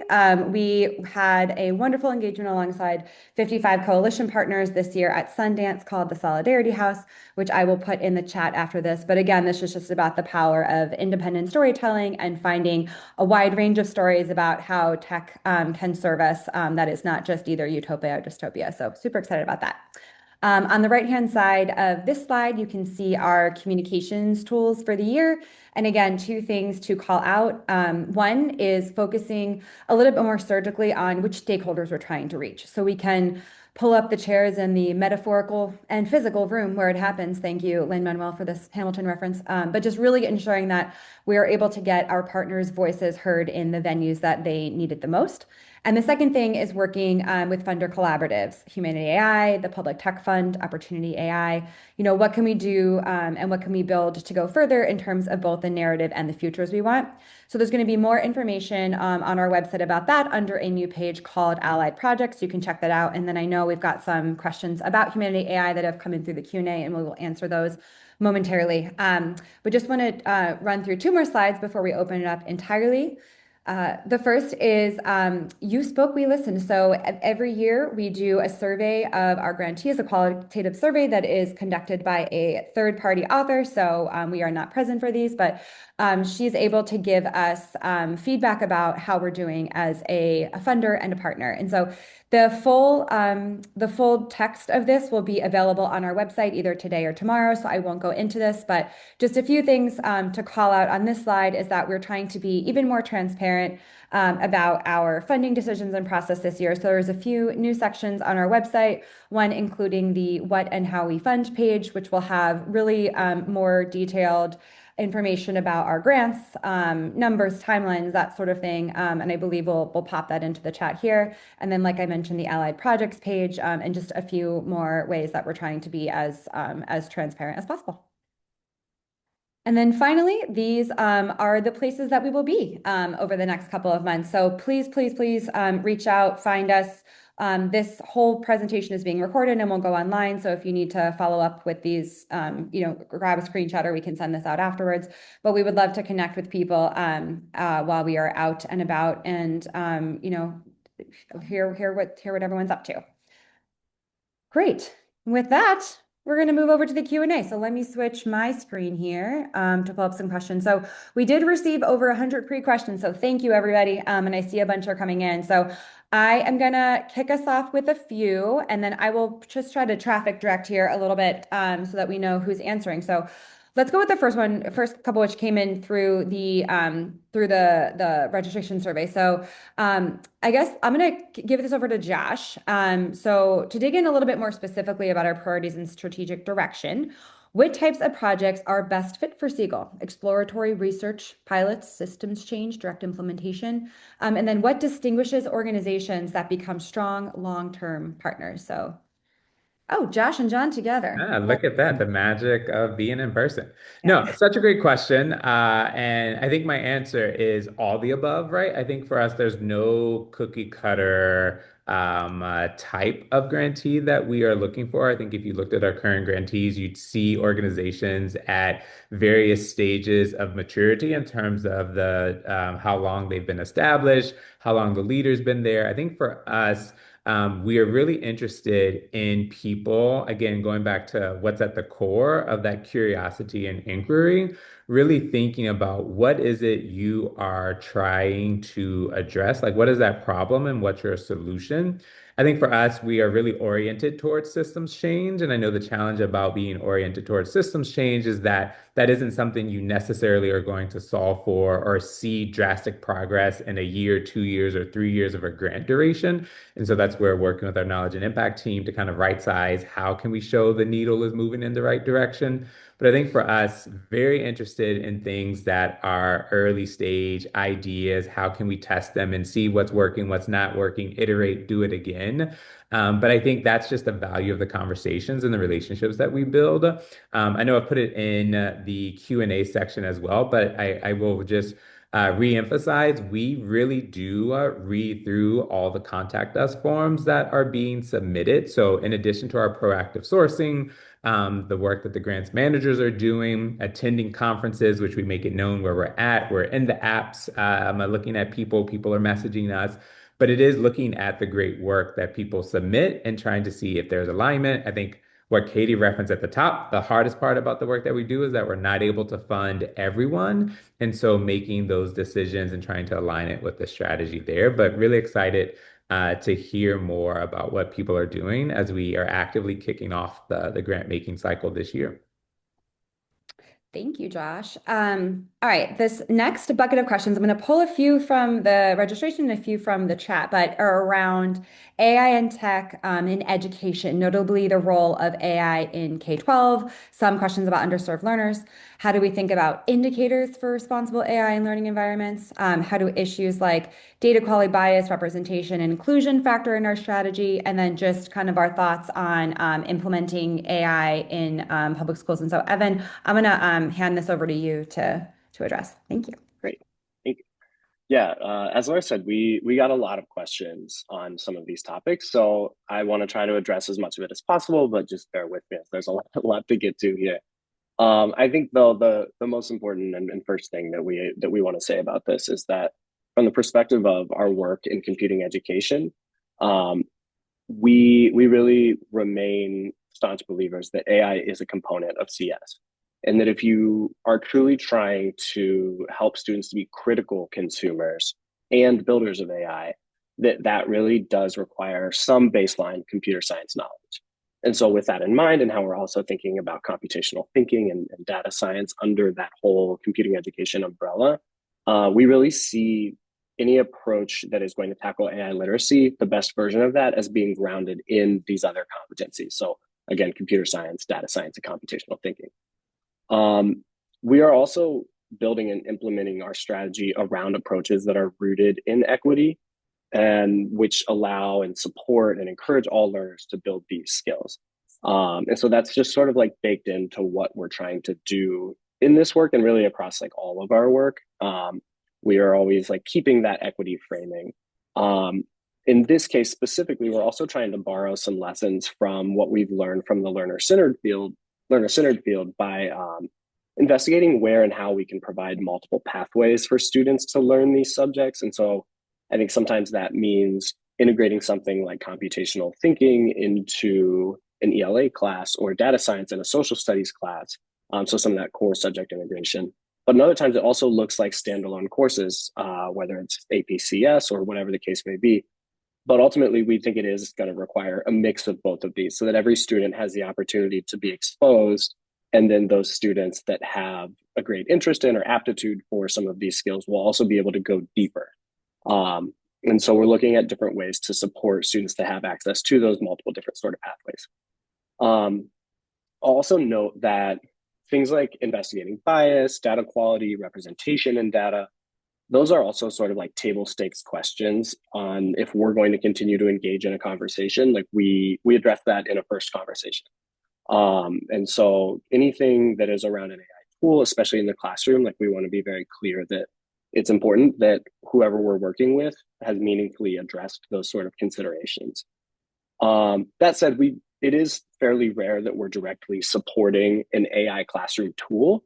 we had a wonderful engagement alongside 55 coalition partners this year at Sundance called the Solidarity House, which I will put in the chat after this. But again, this is just about the power of independent storytelling and finding a wide range of stories about how tech can serve us that is not just either utopia or dystopia. So super excited about that. On the right-hand side of this slide, you can see our communications tools for the year. And again, two things to call out. One is focusing a little bit more surgically on which stakeholders we're trying to reach. So we can pull up the chairs in the metaphorical and physical room where it happens. Thank you, Lin-Manuel, for this Hamilton reference. But just really ensuring that we are able to get our partners' voices heard in the venues that they need it the most. And the second thing is working with funder collaboratives, Humanity AI, the Public Tech Fund, Opportunity AI. What can we do and what can we build to go further in terms of both the narrative and the futures we want? So there's going to be more information on our website about that under a new page called Allied Projects. You can check that out. And then I know we've got some questions about Humanity AI that have come in through the Q&A, and we will answer those momentarily. But just want to run through two more slides before we open it up entirely. The first is you spoke, we listened. So every year we do a survey of our grantees, a qualitative survey that is conducted by a third-party author. So we are not present for these, but she's able to give us feedback about how we're doing as a funder and a partner. And so the full text of this will be available on our website either today or tomorrow. So I won't go into this, but just a few things to call out on this slide is that we're trying to be even more transparent about our funding decisions and process this year. So there's a few new sections on our website, one including the what and how we fund page, which will have really more detailed information about our grants, numbers, timelines, that sort of thing. And I believe we'll pop that into the chat here. And then, like I mentioned, the Allied Projects page, and just a few more ways that we're trying to be as transparent as possible. And then finally, these are the places that we will be over the next couple of months. So please, please, please reach out, find us. This whole presentation is being recorded and will go online. So if you need to follow up with these, grab a screenshot or we can send this out afterwards. But we would love to connect with people while we are out and about and, hear what everyone's up to. Great. With that, we're going to move over to the Q&A. So let me switch my screen here to pull up some questions. So we did receive over 100 pre-questions. So thank you, everybody. And I see a bunch are coming in. So I am going to kick us off with a few, and then I will just try to traffic direct here a little bit so that we know who's answering. So let's go with the first couple which came in through the registration survey. So I guess I'm going to give this over to Josh. So to dig in a little bit more specifically about our priorities and strategic direction, what types of projects are best fit for Siegel? Exploratory research, pilots, systems change, direct implementation, and then what distinguishes organizations that become strong long-term partners? So, oh, Josh and John together. Ah, look at that, the magic of being in person. No, such a great question. And I think my answer is all the above, right? I think for us, there's no cookie cutter type of grantee that we are looking for. I think if you looked at our current grantees, you'd see organizations at various stages of maturity in terms of the how long they've been established, how long the leader's been there. I think for us, we are really interested in people, again, going back to what's at the core of that curiosity and inquiry, really thinking about what is it you are trying to address? Like, what is that problem and what's your solution? I think for us, we are really oriented towards systems change. And I know the challenge about being oriented towards systems change is that that isn't something you necessarily are going to solve for or see drastic progress in a year, 2 years, or 3 years of a grant duration. And so that's where we're working with our knowledge and impact team to kind of right size how can we show the needle is moving in the right direction. But I think for us, very interested in things that are early stage ideas. How can we test them and see what's working, what's not working, iterate, do it again. But I think that's just the value of the conversations and the relationships that we build. I know I've put it in the Q&A section as well, but I will just re-emphasize, we really do read through all the contact us forms that are being submitted. So in addition to our proactive sourcing, the work that the grants managers are doing, attending conferences, which we make it known where we're at, we're in the apps, looking at people are messaging us. But it is looking at the great work that people submit and trying to see if there's alignment. I think what Katie referenced at the top, the hardest part about the work that we do is that we're not able to fund everyone. And so making those decisions and trying to align it with the strategy there, but really excited to hear more about what people are doing as we are actively kicking off the grant making cycle this year. Thank you, Josh. All right, this next bucket of questions, I'm going to pull a few from the registration and a few from the chat, but are around AI and tech in education, notably the role of AI in K-12, some questions about underserved learners. How do we think about indicators for responsible AI in learning environments? How do issues like data quality bias, representation, and inclusion factor in our strategy? And then just kind of our thoughts on implementing AI in public schools. And so, Evan, I'm going to hand this over to you to address. Thank you. Great. Thank you. Yeah, as Laura said, we got a lot of questions on some of these topics. So I want to try to address as much of it as possible, but just bear with me. There's a lot to get to here. I think though the most important and first thing that we want to say about this is that from the perspective of our work in computing education, we really remain staunch believers that AI is a component of CS, and that if you are truly trying to help students to be critical consumers and builders of AI, that really does require some baseline computer science knowledge. And so with that in mind, and how we're also thinking about computational thinking and data science under that whole computing education umbrella, we really see any approach that is going to tackle AI literacy, the best version of that, as being grounded in these other competencies. So again, computer science, data science, and computational thinking. We are also building and implementing our strategy around approaches that are rooted in equity and which allow and support and encourage all learners to build these skills. And so that's just sort of like baked into what we're trying to do in this work and really across like all of our work. We are always like keeping that equity framing. In this case specifically, we're also trying to borrow some lessons from what we've learned from the learner-centered field by investigating where and how we can provide multiple pathways for students to learn these subjects. And so I think sometimes that means integrating something like computational thinking into an ELA class or data science in a social studies class. So some of that core subject integration. But in other times, it also looks like standalone courses, whether it's APCS or whatever the case may be. But ultimately, we think it is going to require a mix of both of these so that every student has the opportunity to be exposed. And then those students that have a great interest in or aptitude for some of these skills will also be able to go deeper. And so we're looking at different ways to support students to have access to those multiple different sort of pathways. I'll also note that things like investigating bias, data quality, representation in data, those are also sort of like table stakes questions on if we're going to continue to engage in a conversation. Like we address that in a first conversation. And so anything that is around an AI tool, especially in the classroom, like we want to be very clear that it's important that whoever we're working with has meaningfully addressed those sort of considerations. That said, it is fairly rare that we're directly supporting an AI classroom tool.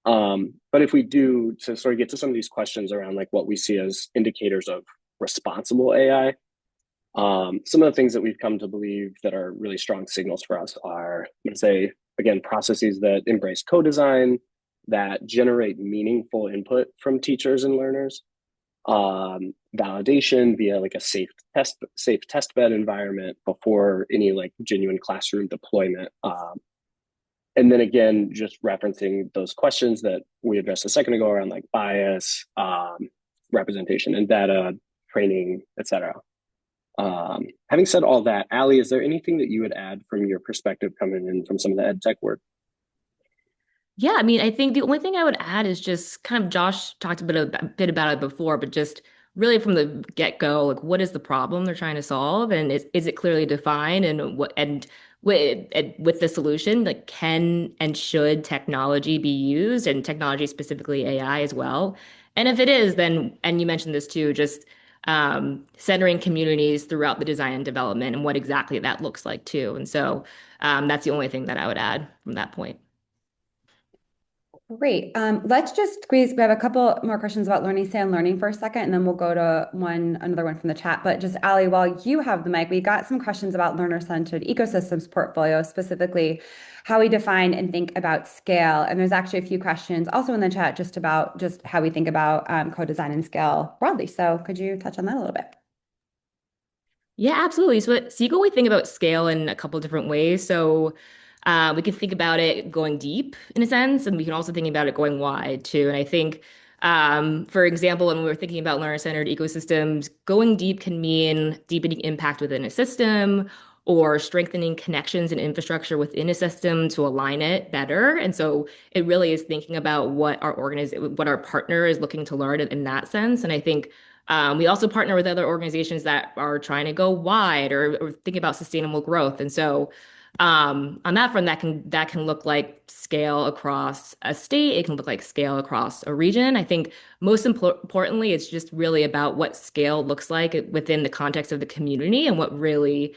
But if we do, to sort of get to some of these questions around like what we see as indicators of responsible AI, some of the things that we've come to believe that are really strong signals for us are, I'm going to say, again, processes that embrace co-design, that generate meaningful input from teachers and learners, validation via like a safe test bed environment before any like genuine classroom deployment. And then again, just referencing those questions that we addressed a second ago around like bias, representation and data, training, et cetera. Having said all that, Ali, is there anything that you would add from your perspective coming in from some of the ed tech work? Yeah, I mean, I think the only thing I would add is just kind of Josh talked a bit about it before, but just really from the get-go, like what is the problem they're trying to solve, and is it clearly defined, and with the solution, like can and should technology be used, and technology specifically AI as well, and if it is, then and you mentioned this too, just centering communities throughout the design and development, and what exactly that looks like too, and so that's the only thing that I would add from that point. Great. Let's just squeeze. We have a couple more questions about learning, stay on learning for a second, and then we'll go to another one from the chat. But just Ali, while you have the mic, we got some questions about learner-centered ecosystems portfolio, specifically how we define and think about scale. And there's actually a few questions also in the chat just about just how we think about co-design and scale broadly. So could you touch on that a little bit? Yeah, absolutely. So at Siegel, we think about scale in a couple different ways. So we can think about it going deep in a sense, and we can also think about it going wide too. And I think, for example, when we were thinking about learner-centered ecosystems, going deep can mean deepening impact within a system or strengthening connections and infrastructure within a system to align it better. And so it really is thinking about what our partner is looking to learn in that sense. And I think we also partner with other organizations that are trying to go wide or think about sustainable growth. And so on that front, that can look like scale across a state. It can look like scale across a region. I think most importantly, it's just really about what scale looks like within the context of the community and what really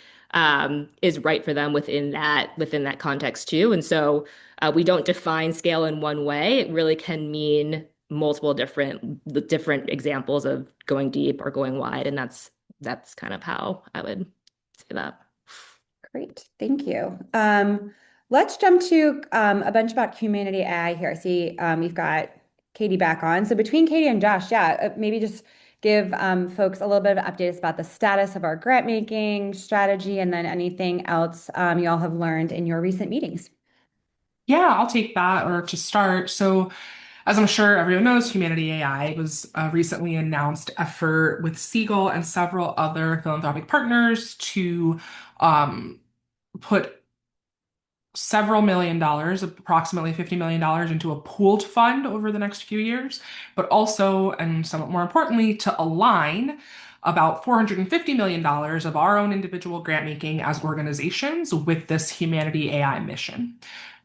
is right for them within that context too. And so we don't define scale in one way. It really can mean multiple different examples of going deep or going wide, and that's kind of how I would say that. Great, thank you. Let's jump to a bunch about community AI here. I see we've got Katie back on. So between Katie and Josh, yeah, maybe just give folks a little bit of updates about the status of our grant making strategy and then anything else you all have learned in your recent meetings. Yeah, I'll take that or to start. So, as I'm sure everyone knows, Humanity AI was a recently announced effort with Siegel and several other philanthropic partners to put several $1 million, approximately $50 million, into a pooled fund over the next few years, but also, and somewhat more importantly, to align about $450 million of our own individual grant making as organizations with this Humanity AI mission.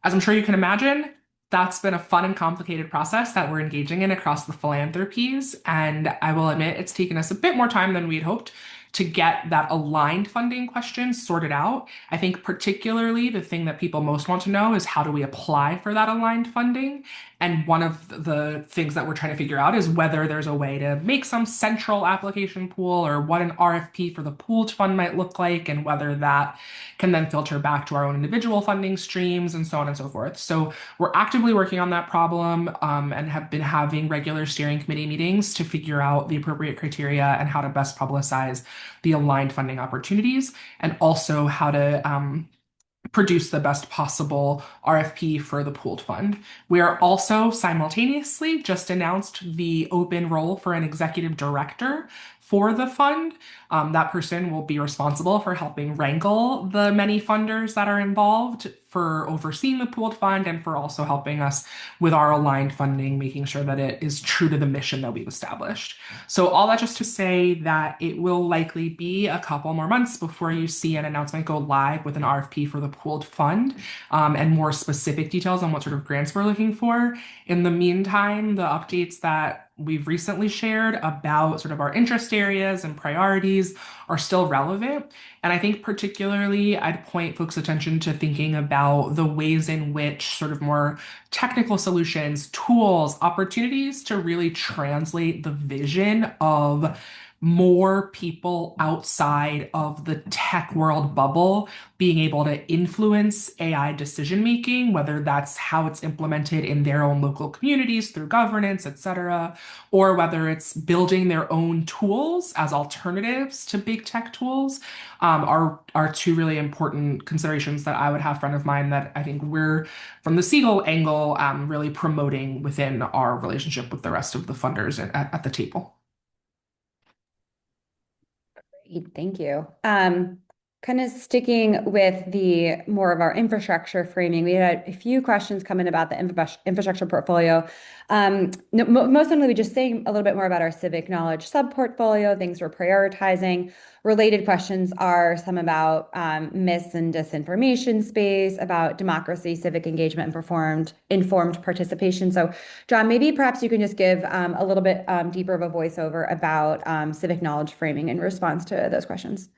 As I'm sure you can imagine, that's been a fun and complicated process that we're engaging in across the philanthropies, and I will admit it's taken us a bit more time than we'd hoped to get that aligned funding question sorted out. I think particularly the thing that people most want to know is how do we apply for that aligned funding? And one of the things that we're trying to figure out is whether there's a way to make some central application pool or what an RFP for the pooled fund might look like, and whether that can then filter back to our own individual funding streams and so on and so forth. So we're actively working on that problem and have been having regular steering committee meetings to figure out the appropriate criteria and how to best publicize the aligned funding opportunities, and also how to produce the best possible RFP for the pooled fund. We are also simultaneously just announced the open role for an executive director for the fund. That person will be responsible for helping wrangle the many funders that are involved, for overseeing the pooled fund, and for also helping us with our aligned funding, making sure that it is true to the mission that we've established. So all that just to say that it will likely be a couple more months before you see an announcement go live with an RFP for the pooled fund, and more specific details on what sort of grants we're looking for. In the meantime, the updates that we've recently shared about sort of our interest areas and priorities are still relevant. And I think particularly I'd point folks' attention to thinking about the ways in which sort of more technical solutions, tools, opportunities to really translate the vision of more people outside of the tech world bubble being able to influence AI decision making, whether that's how it's implemented in their own local communities through governance, et cetera, or whether it's building their own tools as alternatives to big tech tools, are two really important considerations that I would have front of mind that I think we're, from the Siegel angle, really promoting within our relationship with the rest of the funders at the table. Great, thank you. Kind of sticking with the more of our infrastructure framing, we had a few questions come in about the infrastructure portfolio. Most notably, we just saying a little bit more about our civic knowledge sub-portfolio, things we're prioritizing. Related questions are some about mis and disinformation space, about democracy, civic engagement, and informed participation. So, John, maybe perhaps you can just give a little bit deeper of a voiceover about civic knowledge framing in response to those questions.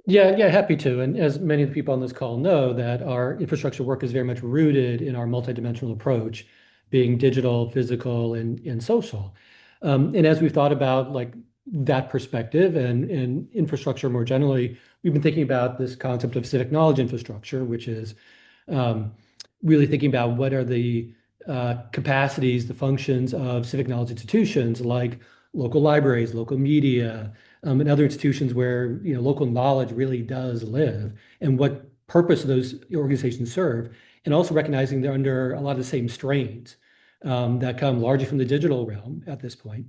Yeah, happy to. And as many of the people on this call know, that our infrastructure work is very much rooted in our multidimensional approach, being digital, physical, and social. And as we've thought about like that perspective and infrastructure more generally, we've been thinking about this concept of civic knowledge infrastructure, which is really thinking about what are the capacities, the functions of civic knowledge institutions like local libraries, local media, and other institutions where local knowledge really does live, and what purpose those organizations serve, and also recognizing they're under a lot of the same strains that come largely from the digital realm at this point.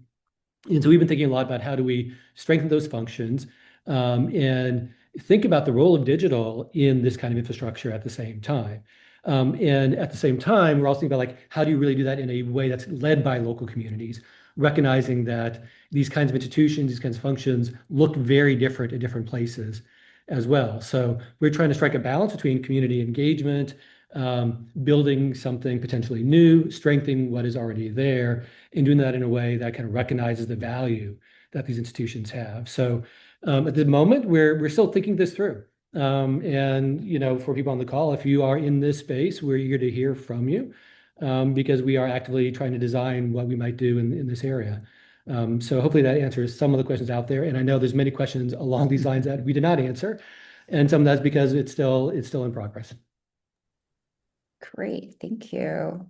And so we've been thinking a lot about how do we strengthen those functions and think about the role of digital in this kind of infrastructure at the same time. And at the same time, we're also thinking about like how do you really do that in a way that's led by local communities, recognizing that these kinds of institutions, these kinds of functions look very different in different places as well. So we're trying to strike a balance between community engagement, building something potentially new, strengthening what is already there, and doing that in a way that kind of recognizes the value that these institutions have. So at the moment, we're still thinking this through. And for people on the call, if you are in this space, we're eager to hear from you because we are actively trying to design what we might do in this area. So hopefully that answers some of the questions out there. And I know there's many questions along these lines that we did not answer, and some of that's because it's still in progress. Great, thank you.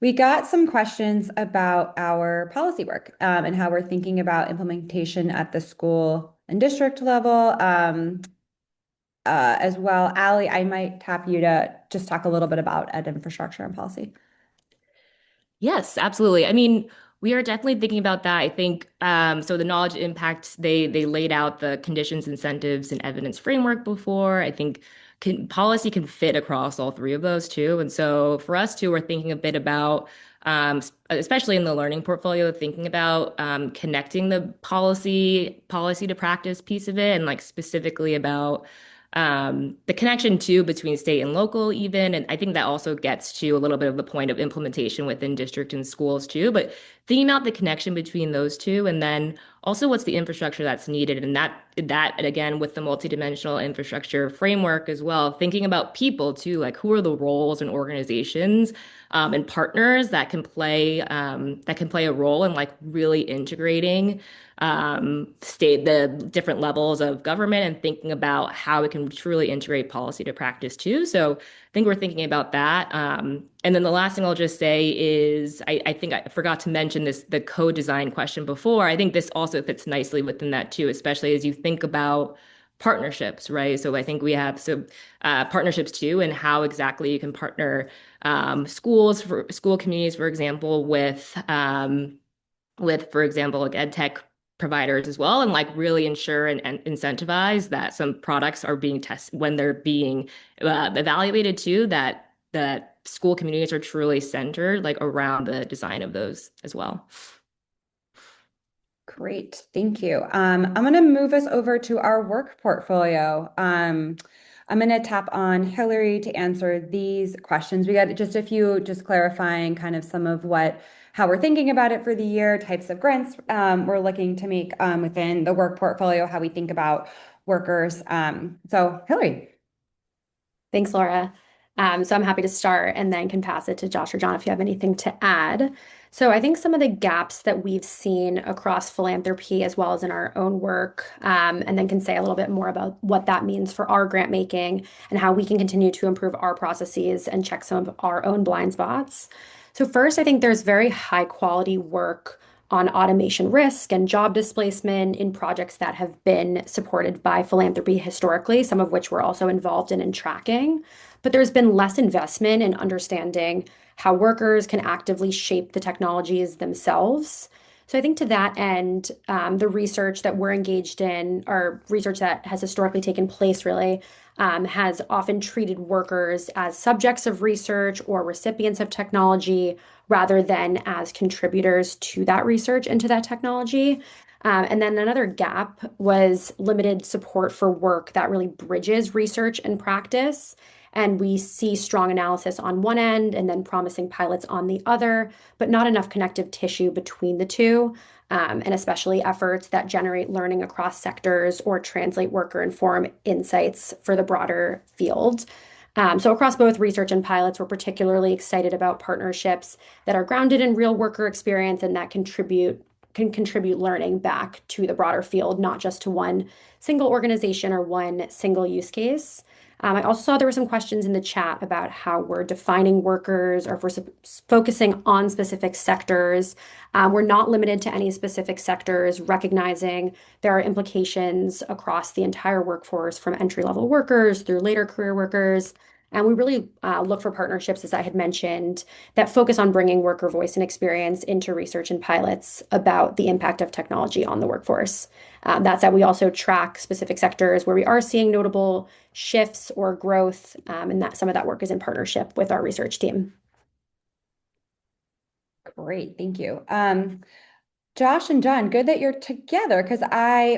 We got some questions about our policy work and how we're thinking about implementation at the school and district level as well. Allie, I might tap you to just talk a little bit about ed infrastructure and policy. Yes, absolutely. I mean, we are definitely thinking about that. I think so. The knowledge impact, they laid out the conditions, incentives, and evidence framework before. I think policy can fit across all three of those too. And so for us too, we're thinking a bit about, especially in the learning portfolio, thinking about connecting the policy to practice piece of it, and like specifically about the connection too between state and local even. And I think that also gets to a little bit of the point of implementation within district and schools too, but thinking about the connection between those two, and then also what's the infrastructure that's needed, and that again with the multidimensional infrastructure framework as well, thinking about people too, like who are the roles and organizations and partners that can play a role in like really integrating state the different levels of government and thinking about how we can truly integrate policy to practice too. So I think we're thinking about that. And then the last thing I'll just say is I think I forgot to mention the co-design question before. I think this also fits nicely within that too, especially as you think about partnerships, right? So I think we have partnerships too, and how exactly you can partner schools for school communities, for example, with, for example, like ed tech providers as well, and like really ensure and incentivize that some products are being tested when they're being evaluated too, that school communities are truly centered like around the design of those as well. Great, thank you. I'm going to move us over to our work portfolio. I'm going to tap on Hillary to answer these questions. We got just a few, just clarifying kind of some of how we're thinking about it for the year, types of grants we're looking to make within the work portfolio, how we think about workers. So Hillary. Thanks, Laura. So I'm happy to start and then can pass it to Josh or John if you have anything to add. So I think some of the gaps that we've seen across philanthropy as well as in our own work, and then can say a little bit more about what that means for our grant making and how we can continue to improve our processes and check some of our own blind spots. So first, I think there's very high quality work on automation risk and job displacement in projects that have been supported by philanthropy historically, some of which we're also involved in and tracking. But there's been less investment in understanding how workers can actively shape the technologies themselves. So I think to that end, the research that we're engaged in, or research that has historically taken place really, has often treated workers as subjects of research or recipients of technology rather than as contributors to that research and to that technology. And then another gap was limited support for work that really bridges research and practice. And we see strong analysis on one end and then promising pilots on the other, but not enough connective tissue between the two, and especially efforts that generate learning across sectors or translate worker informed insights for the broader field. So across both research and pilots, we're particularly excited about partnerships that are grounded in real worker experience and that can contribute learning back to the broader field, not just to one single organization or one single use case. I also saw there were some questions in the chat about how we're defining workers or if we're focusing on specific sectors. We're not limited to any specific sectors, recognizing there are implications across the entire workforce from entry-level workers through later career workers. And we really look for partnerships, as I had mentioned, that focus on bringing worker voice and experience into research and pilots about the impact of technology on the workforce. That said, we also track specific sectors where we are seeing notable shifts or growth, and that some of that work is in partnership with our research team. Great, thank you. Josh and John, good that you're together because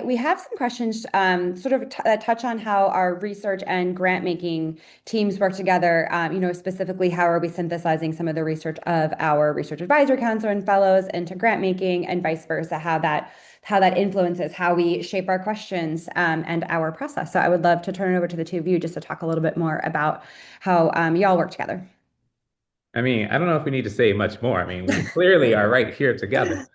we have some questions that touch on how our research and grant making teams work together. Specifically how are we synthesizing some of the research of our research advisory council and fellows into grant making and vice versa, how that influences how we shape our questions and our process. So I would love to turn it over to the two of you just to talk a little bit more about how y'all work together. I mean, I don't know if we need to say much more. I mean, we clearly are right here together.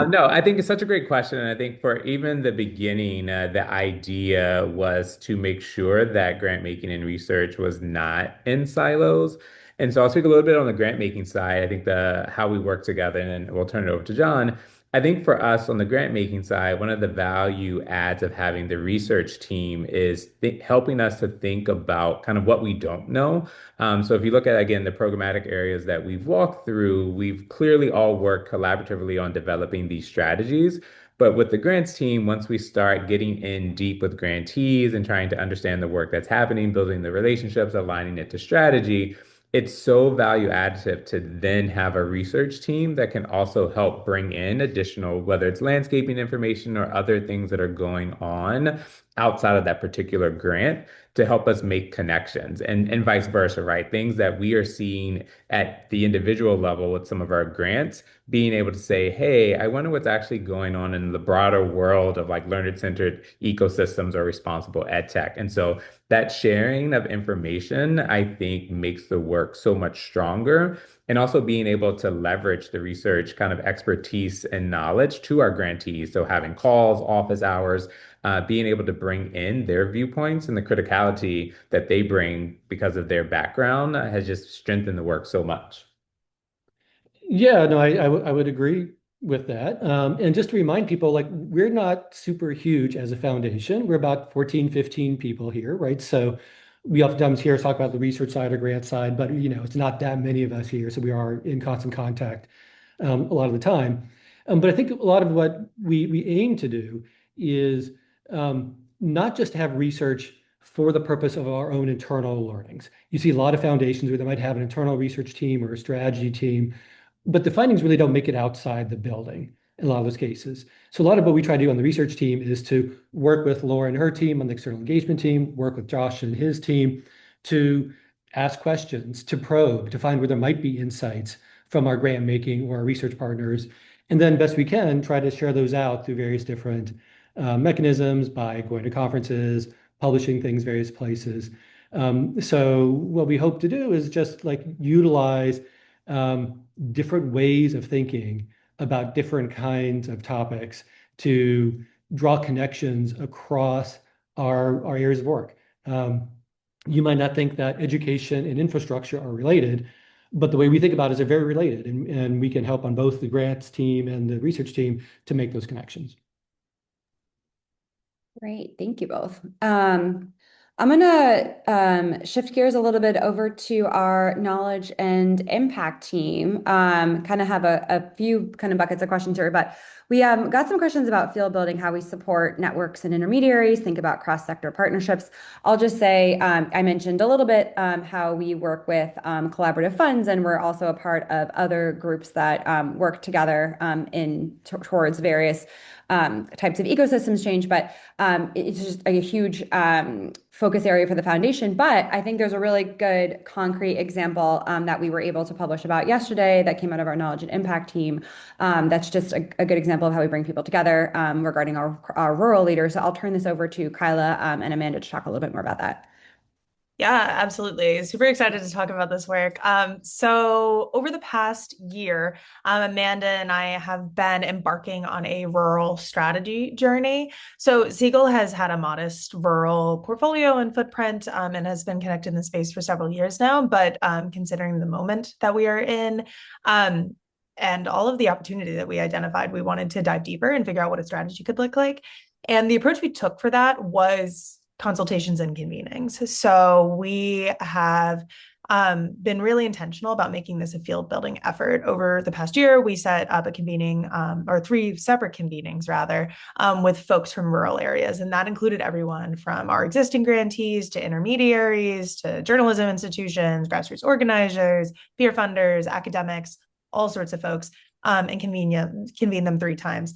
No, I think it's such a great question. And I think for even the beginning, the idea was to make sure that grant making and research was not in silos. And so I'll speak a little bit on the grant making side. I think how we work together, and then we'll turn it over to John. I think for us on the grant making side, one of the value adds of having the research team is helping us to think about kind of what we don't know. So if you look at, again, the programmatic areas that we've walked through, we've clearly all worked collaboratively on developing these strategies. But with the grants team, once we start getting in deep with grantees and trying to understand the work that's happening, building the relationships, aligning it to strategy, it's so value additive to then have a research team that can also help bring in additional, whether it's landscaping information or other things that are going on outside of that particular grant to help us make connections and vice versa, right? Things that we are seeing at the individual level with some of our grants, being able to say, hey, I wonder what's actually going on in the broader world of like learner-centered ecosystems or responsible ed tech. And so that sharing of information, I think, makes the work so much stronger. And also being able to leverage the research kind of expertise and knowledge to our grantees. So having calls, office hours, being able to bring in their viewpoints and the criticality that they bring because of their background has just strengthened the work so much. Yeah, no, I would agree with that. And just to remind people, like we're not super huge as a foundation. We're about 14, 15 people here, right? So we oftentimes hear us talk about the research side or grant side, but it's not that many of us here. So we are in constant contact a lot of the time. But I think a lot of what we aim to do is not just have research for the purpose of our own internal learnings. You see a lot of foundations where they might have an internal research team or a strategy team, but the findings really don't make it outside the building in a lot of those cases. So a lot of what we try to do on the research team is to work with Laura and her team on the external engagement team, work with Josh and his team to ask questions, to probe, to find where there might be insights from our grant making or our research partners. And then best we can, try to share those out through various different mechanisms by going to conferences, publishing things various places. So what we hope to do is just like utilize different ways of thinking about different kinds of topics to draw connections across our areas of work. You might not think that education and infrastructure are related, but the way we think about it is they're very related, and we can help on both the grants team and the research team to make those connections. Great, thank you both. I'm gonna shift gears a little bit over to our knowledge and impact team. Kind of have a few kind of buckets of questions here, but we got some questions about field building, how we support networks and intermediaries, think about cross-sector partnerships. I'll just say I mentioned a little bit how we work with collaborative funds, and we're also a part of other groups that work together towards various types of ecosystems change, but it's just a huge focus area for the foundation. But I think there's a really good concrete example that we were able to publish about yesterday that came out of our knowledge and impact team. That's just a good example of how we bring people together regarding our rural leaders. So I'll turn this over to Kyla and Amanda to talk a little bit more about that. Yeah, absolutely. Super excited to talk about this work. So over the past year, Amanda and I have been embarking on a rural strategy journey. So Siegel has had a modest rural portfolio and footprint, and has been connected in the space for several years now. But considering the moment that we are in, and all of the opportunity that we identified, we wanted to dive deeper and figure out what a strategy could look like. And the approach we took for that was consultations and convenings. So we have been really intentional about making this a field building effort. Over the past year, we set up a convening, or three separate convenings rather, with folks from rural areas. And that included everyone from our existing grantees to intermediaries to journalism institutions, grassroots organizers, peer funders, academics, all sorts of folks, and convene them 3 times.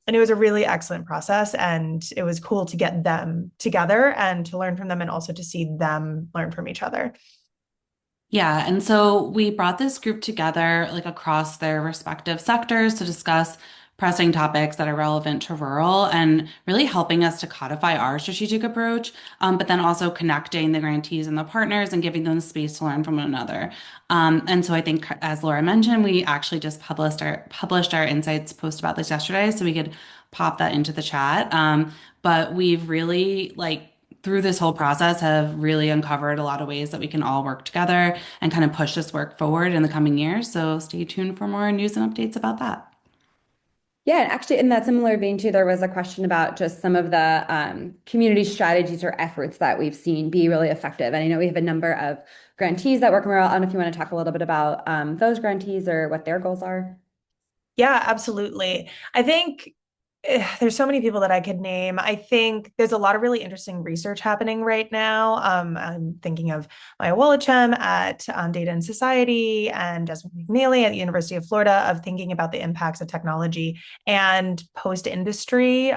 And it was a really excellent process, and it was cool to get them together and to learn from them and also to see them learn from each other. Yeah, and so we brought this group together like across their respective sectors to discuss pressing topics that are relevant to rural and really helping us to codify our strategic approach, but then also connecting the grantees and the partners and giving them the space to learn from one another. And so I think, as Laura mentioned, we actually just published our insights post about this yesterday, so we could pop that into the chat. But we've really through this whole process have really uncovered a lot of ways that we can all work together and kind of push this work forward in the coming years. So stay tuned for more news and updates about that. Yeah, and actually, in that similar vein too, there was a question about just some of the community strategies or efforts that we've seen be really effective. And I know we have a number of grantees that work in rural. I don't know if you want to talk a little bit about those grantees or what their goals are. Yeah, absolutely. I think there's so many people that I could name. I think there's a lot of really interesting research happening right now. I'm thinking of Maya Wolachem at Data and Society and Desmond McNeely at the University of Florida of thinking about the impacts of technology and post-industry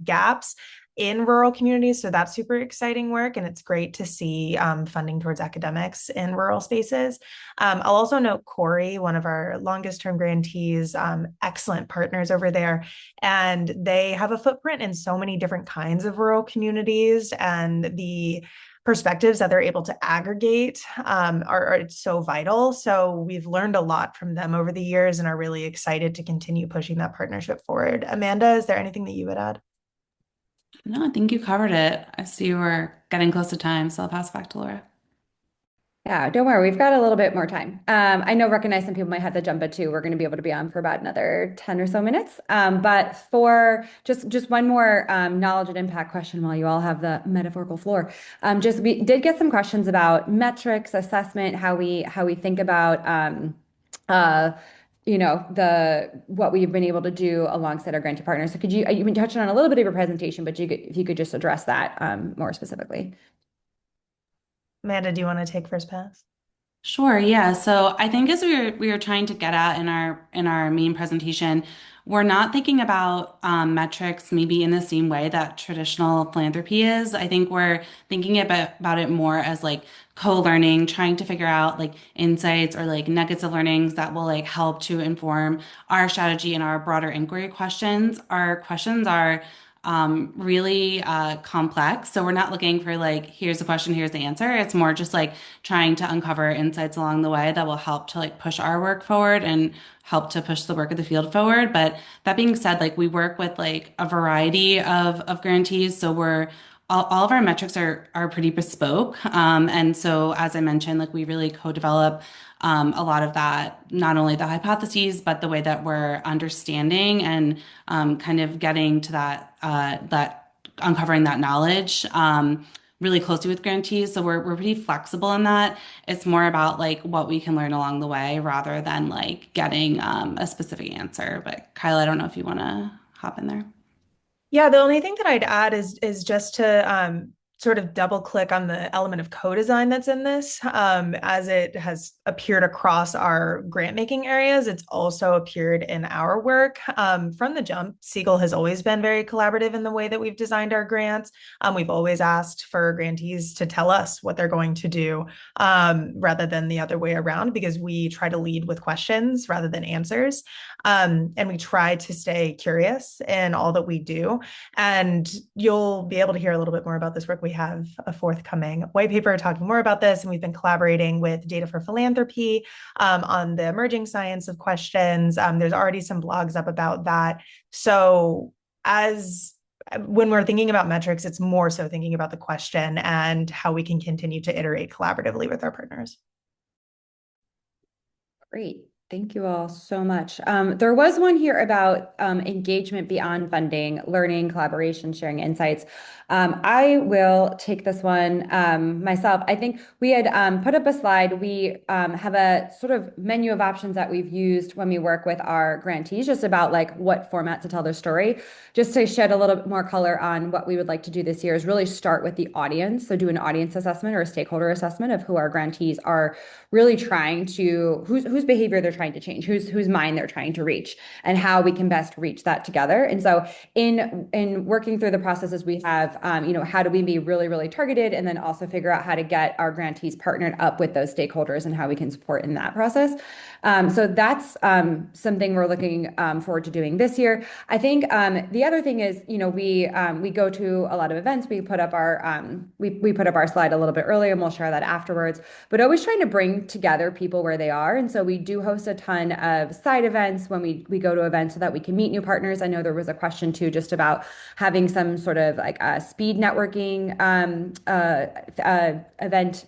gaps in rural communities. So that's super exciting work. And it's great to see funding towards academics in rural spaces. I'll also note Corey, one of our longest term grantees, excellent partners over there. And they have a footprint in so many different kinds of rural communities. And the perspectives that they're able to aggregate are it's so vital. So we've learned a lot from them over the years and are really excited to continue pushing that partnership forward. Amanda, is there anything that you would add? No, I think you covered it. I see we're getting close to time, so I'll pass back to Laura. Yeah, don't worry. We've got a little bit more time. I know, recognize some people might have to jump, but too, we're going to be able to be on for about another 10 or so minutes. But for just one more knowledge and impact question while you all have the metaphorical floor. Just we did get some questions about metrics, assessment, how we think about uh, the what we've been able to do alongside our grantee partners. So could you been touching on a little bit of your presentation, but if you could just address that more specifically. Amanda, do you want to take first pass? Sure, yeah. So I think as we were trying to get at in our main presentation, we're not thinking about metrics maybe in the same way that traditional philanthropy is. I think we're thinking about it more as like co-learning, trying to figure out like insights or like nuggets of learnings that will like help to inform our strategy and our broader inquiry questions. Our questions are really complex. So we're not looking for like, here's the question, here's the answer. It's more just like trying to uncover insights along the way that will help to like push our work forward and help to push the work of the field forward. But that being said, like we work with like a variety of grantees. So we're all of our metrics are pretty bespoke. And so as I mentioned, like we really co-develop a lot of that, not only the hypotheses, but the way that we're understanding and kind of getting to that uncovering that knowledge really closely with grantees. So we're pretty flexible in that. It's more about like what we can learn along the way rather than like getting a specific answer. But Kyla, I don't know if you want to hop in there. Yeah, the only thing that I'd add is just to sort of double click on the element of co-design that's in this. As it has appeared across our grant making areas, it's also appeared in our work. From the jump, Siegel has always been very collaborative in the way that we've designed our grants. We've always asked for grantees to tell us what they're going to do rather than the other way around, because we try to lead with questions rather than answers. And we try to stay curious in all that we do. And you'll be able to hear a little bit more about this work. We have a forthcoming white paper talking more about this. And we've been collaborating with Data for Philanthropy on the emerging science of questions. There's already some blogs up about that. So when we're thinking about metrics, it's more so thinking about the question and how we can continue to iterate collaboratively with our partners. Great. Thank you all so much. There was one here about engagement beyond funding, learning, collaboration, sharing insights. I will take this one myself. I think we had put up a slide. We have a sort of menu of options that we've used when we work with our grantees, just about like what format to tell their story. Just to shed a little bit more color on what we would like to do this year is really start with the audience. So do an audience assessment or a stakeholder assessment of who our grantees are really trying to, whose behavior they're trying to change, whose mind they're trying to reach, and how we can best reach that together. And so in working through the processes we have, how do we be really, really targeted, and then also figure out how to get our grantees partnered up with those stakeholders and how we can support in that process. So that's something we're looking forward to doing this year. I think the other thing is, we go to a lot of events. We put up our we put up our slide a little bit earlier, and we'll share that afterwards. But always trying to bring together people where they are, and so we do host a ton of side events when we go to events so that we can meet new partners. I know there was a question too, just about having some sort of like a speed networking event.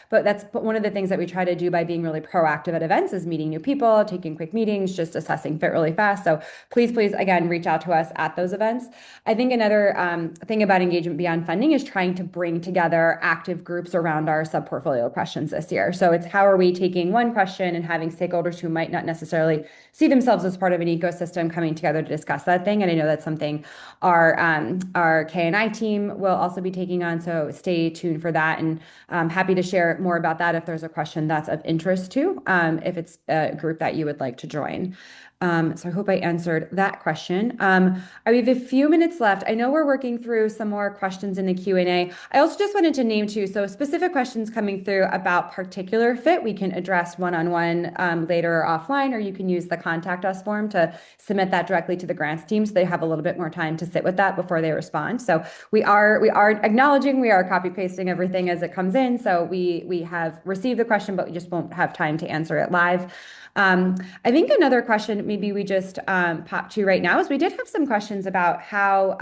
But one of the things that we try to do by being really proactive at events is meeting new people, taking quick meetings, just assessing fit really fast. So please, again, reach out to us at those events. I think another thing about engagement beyond funding is trying to bring together active groups around our sub-portfolio questions this year. So it's how are we taking one question and having stakeholders who might not necessarily see themselves as part of an ecosystem coming together to discuss that thing. And I know that's something our K&I team will also be taking on. So stay tuned for that, and I'm happy to share more about that if there's a question that's of interest to, if it's a group that you would like to join. So I hope I answered that question. I have a few minutes left. I know we're working through some more questions in the Q&A. I also just wanted to name too, so specific questions coming through about particular fit, we can address one-on-one later or offline, or you can use the contact us form to submit that directly to the grants team so they have a little bit more time to sit with that before they respond. So we are acknowledging, we are copy pasting everything as it comes in. So we have received the question, but we just won't have time to answer it live. I think another question maybe we just pop to right now is we did have some questions about how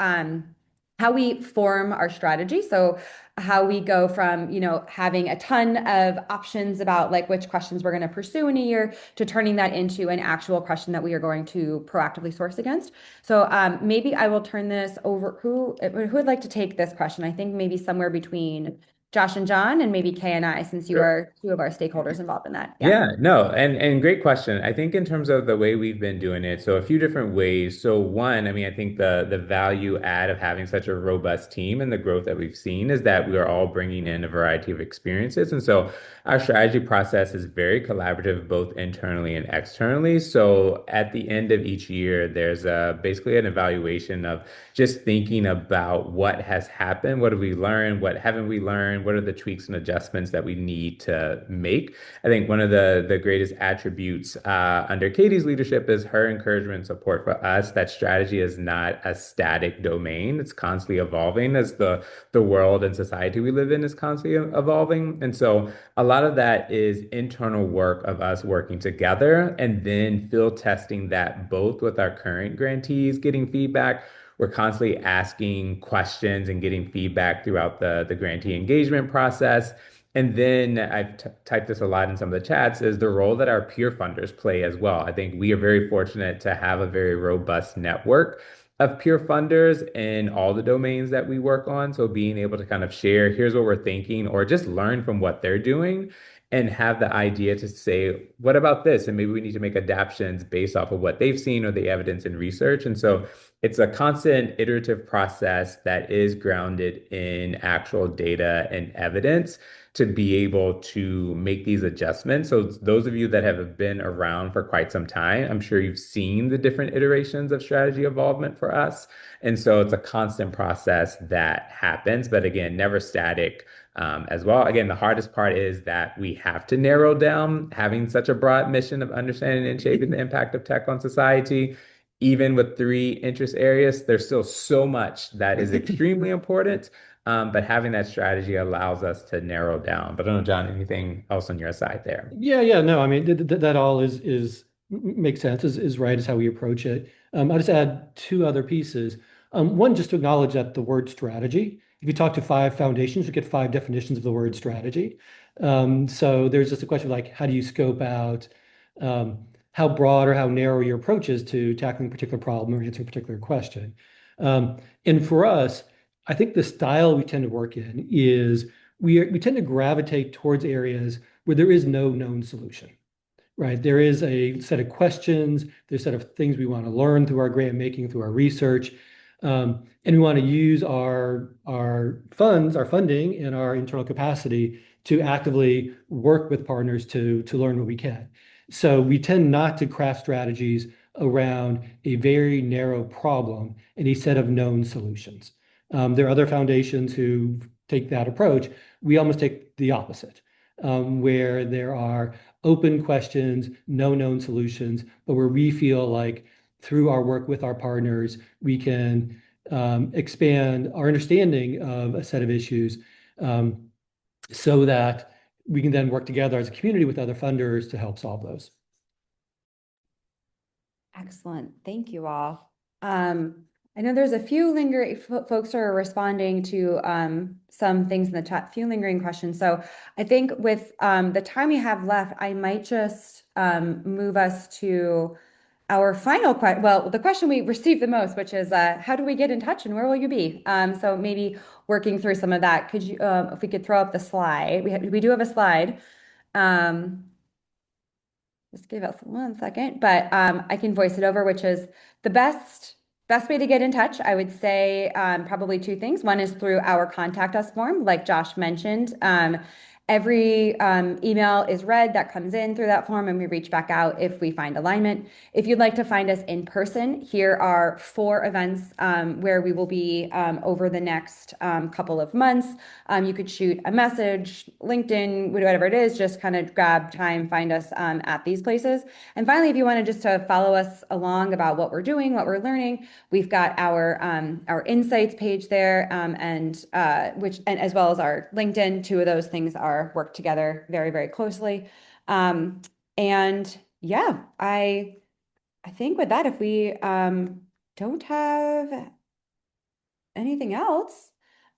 we form our strategy. So how we go from, having a ton of options about like which questions we're going to pursue in a year to turning that into an actual question that we are going to proactively source against. So maybe I will turn this over. Who would like to take this question? I think maybe somewhere between Josh and John, and maybe Kay and I, since you Sure. are two of our stakeholders involved in that. Yeah. Yeah, no, and great question. I think in terms of the way we've been doing it, so a few different ways. So one, I mean, I think the value add of having such a robust team and the growth that we've seen is that we are all bringing in a variety of experiences. And so our strategy process is very collaborative, both internally and externally. So at the end of each year, there's basically an evaluation of just thinking about what has happened, what have we learned, what haven't we learned, what are the tweaks and adjustments that we need to make. I think one of the greatest attributes under Katie's leadership is her encouragement and support for us that strategy is not a static domain. It's constantly evolving as the world and society we live in is constantly evolving. And so a lot of that is internal work of us working together and then field testing that both with our current grantees, getting feedback. We're constantly asking questions and getting feedback throughout the grantee engagement process. And then I've typed this a lot in some of the chats is the role that our peer funders play as well. I think we are very fortunate to have a very robust network of peer funders in all the domains that we work on. So being able to kind of share, here's what we're thinking, or just learn from what they're doing and have the idea to say, what about this? And maybe we need to make adaptations based off of what they've seen or the evidence and research. And so it's a constant iterative process that is grounded in actual data and evidence to be able to make these adjustments. So those of you that have been around for quite some time, I'm sure you've seen the different iterations of strategy evolvement for us. And so it's a constant process that happens, but again, never static. As well. Again, the hardest part is that we have to narrow down having such a broad mission of understanding and shaping the impact of tech on society. Even with three interest areas, there's still so much that is extremely important. But having that strategy allows us to narrow down. But I don't know, John, anything else on your side there? Yeah, no, I mean that all is makes sense, is right, is how we approach it. I'll just add two other pieces. One, just to acknowledge that the word strategy, if you talk to five foundations, you get five definitions of the word strategy. So there's just a question of like, how do you scope out how broad or how narrow your approach is to tackling a particular problem or answering a particular question. And for us, I think the style we tend to work in is we tend to gravitate towards areas where there is no known solution, right? There is a set of questions, there's a set of things we want to learn through our grant making, through our research. And we want to use our funds, our funding, and our internal capacity to actively work with partners to learn what we can. So we tend not to craft strategies around a very narrow problem and a set of known solutions. There are other foundations who take that approach. We almost take the opposite, where there are open questions, no known solutions, but where we feel like through our work with our partners, we can expand our understanding of a set of issues so that we can then work together as a community with other funders to help solve those. Excellent. Thank you all. I know there's a few lingering folks are responding to some things in the chat, few lingering questions. So I think with the time we have left, I might just move us to our final question. Well, the question we received the most, which is how do we get in touch and where will you be? So maybe working through some of that. Could you, if we could throw up the slide, we do have a slide. Just give us 1 second, but I can voice it over, which is the best way to get in touch. I would say probably two things. One is through our contact us form, like Josh mentioned. Every email is read that comes in through that form, and we reach back out if we find alignment. If you'd like to find us in person, here are 4 events where we will be over the next couple of months. You could shoot a message, LinkedIn, whatever it is, just kind of grab time, find us at these places. And finally, if you wanted just to follow us along about what we're doing, what we're learning, we've got our insights page there, and as well as our LinkedIn. 2 of those things are work together very, very closely. And yeah, I think with that, if we don't have anything else,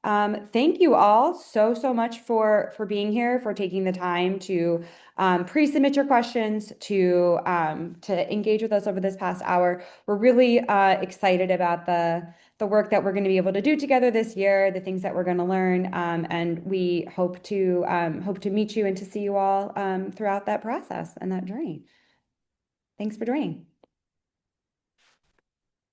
thank you all so much for being here, for taking the time to pre-submit your questions, to engage with us over this past hour. We're really excited about the work that we're going to be able to do together this year, the things that we're going to learn, and we hope to meet you and to see you all throughout that process and that journey. Thanks for joining.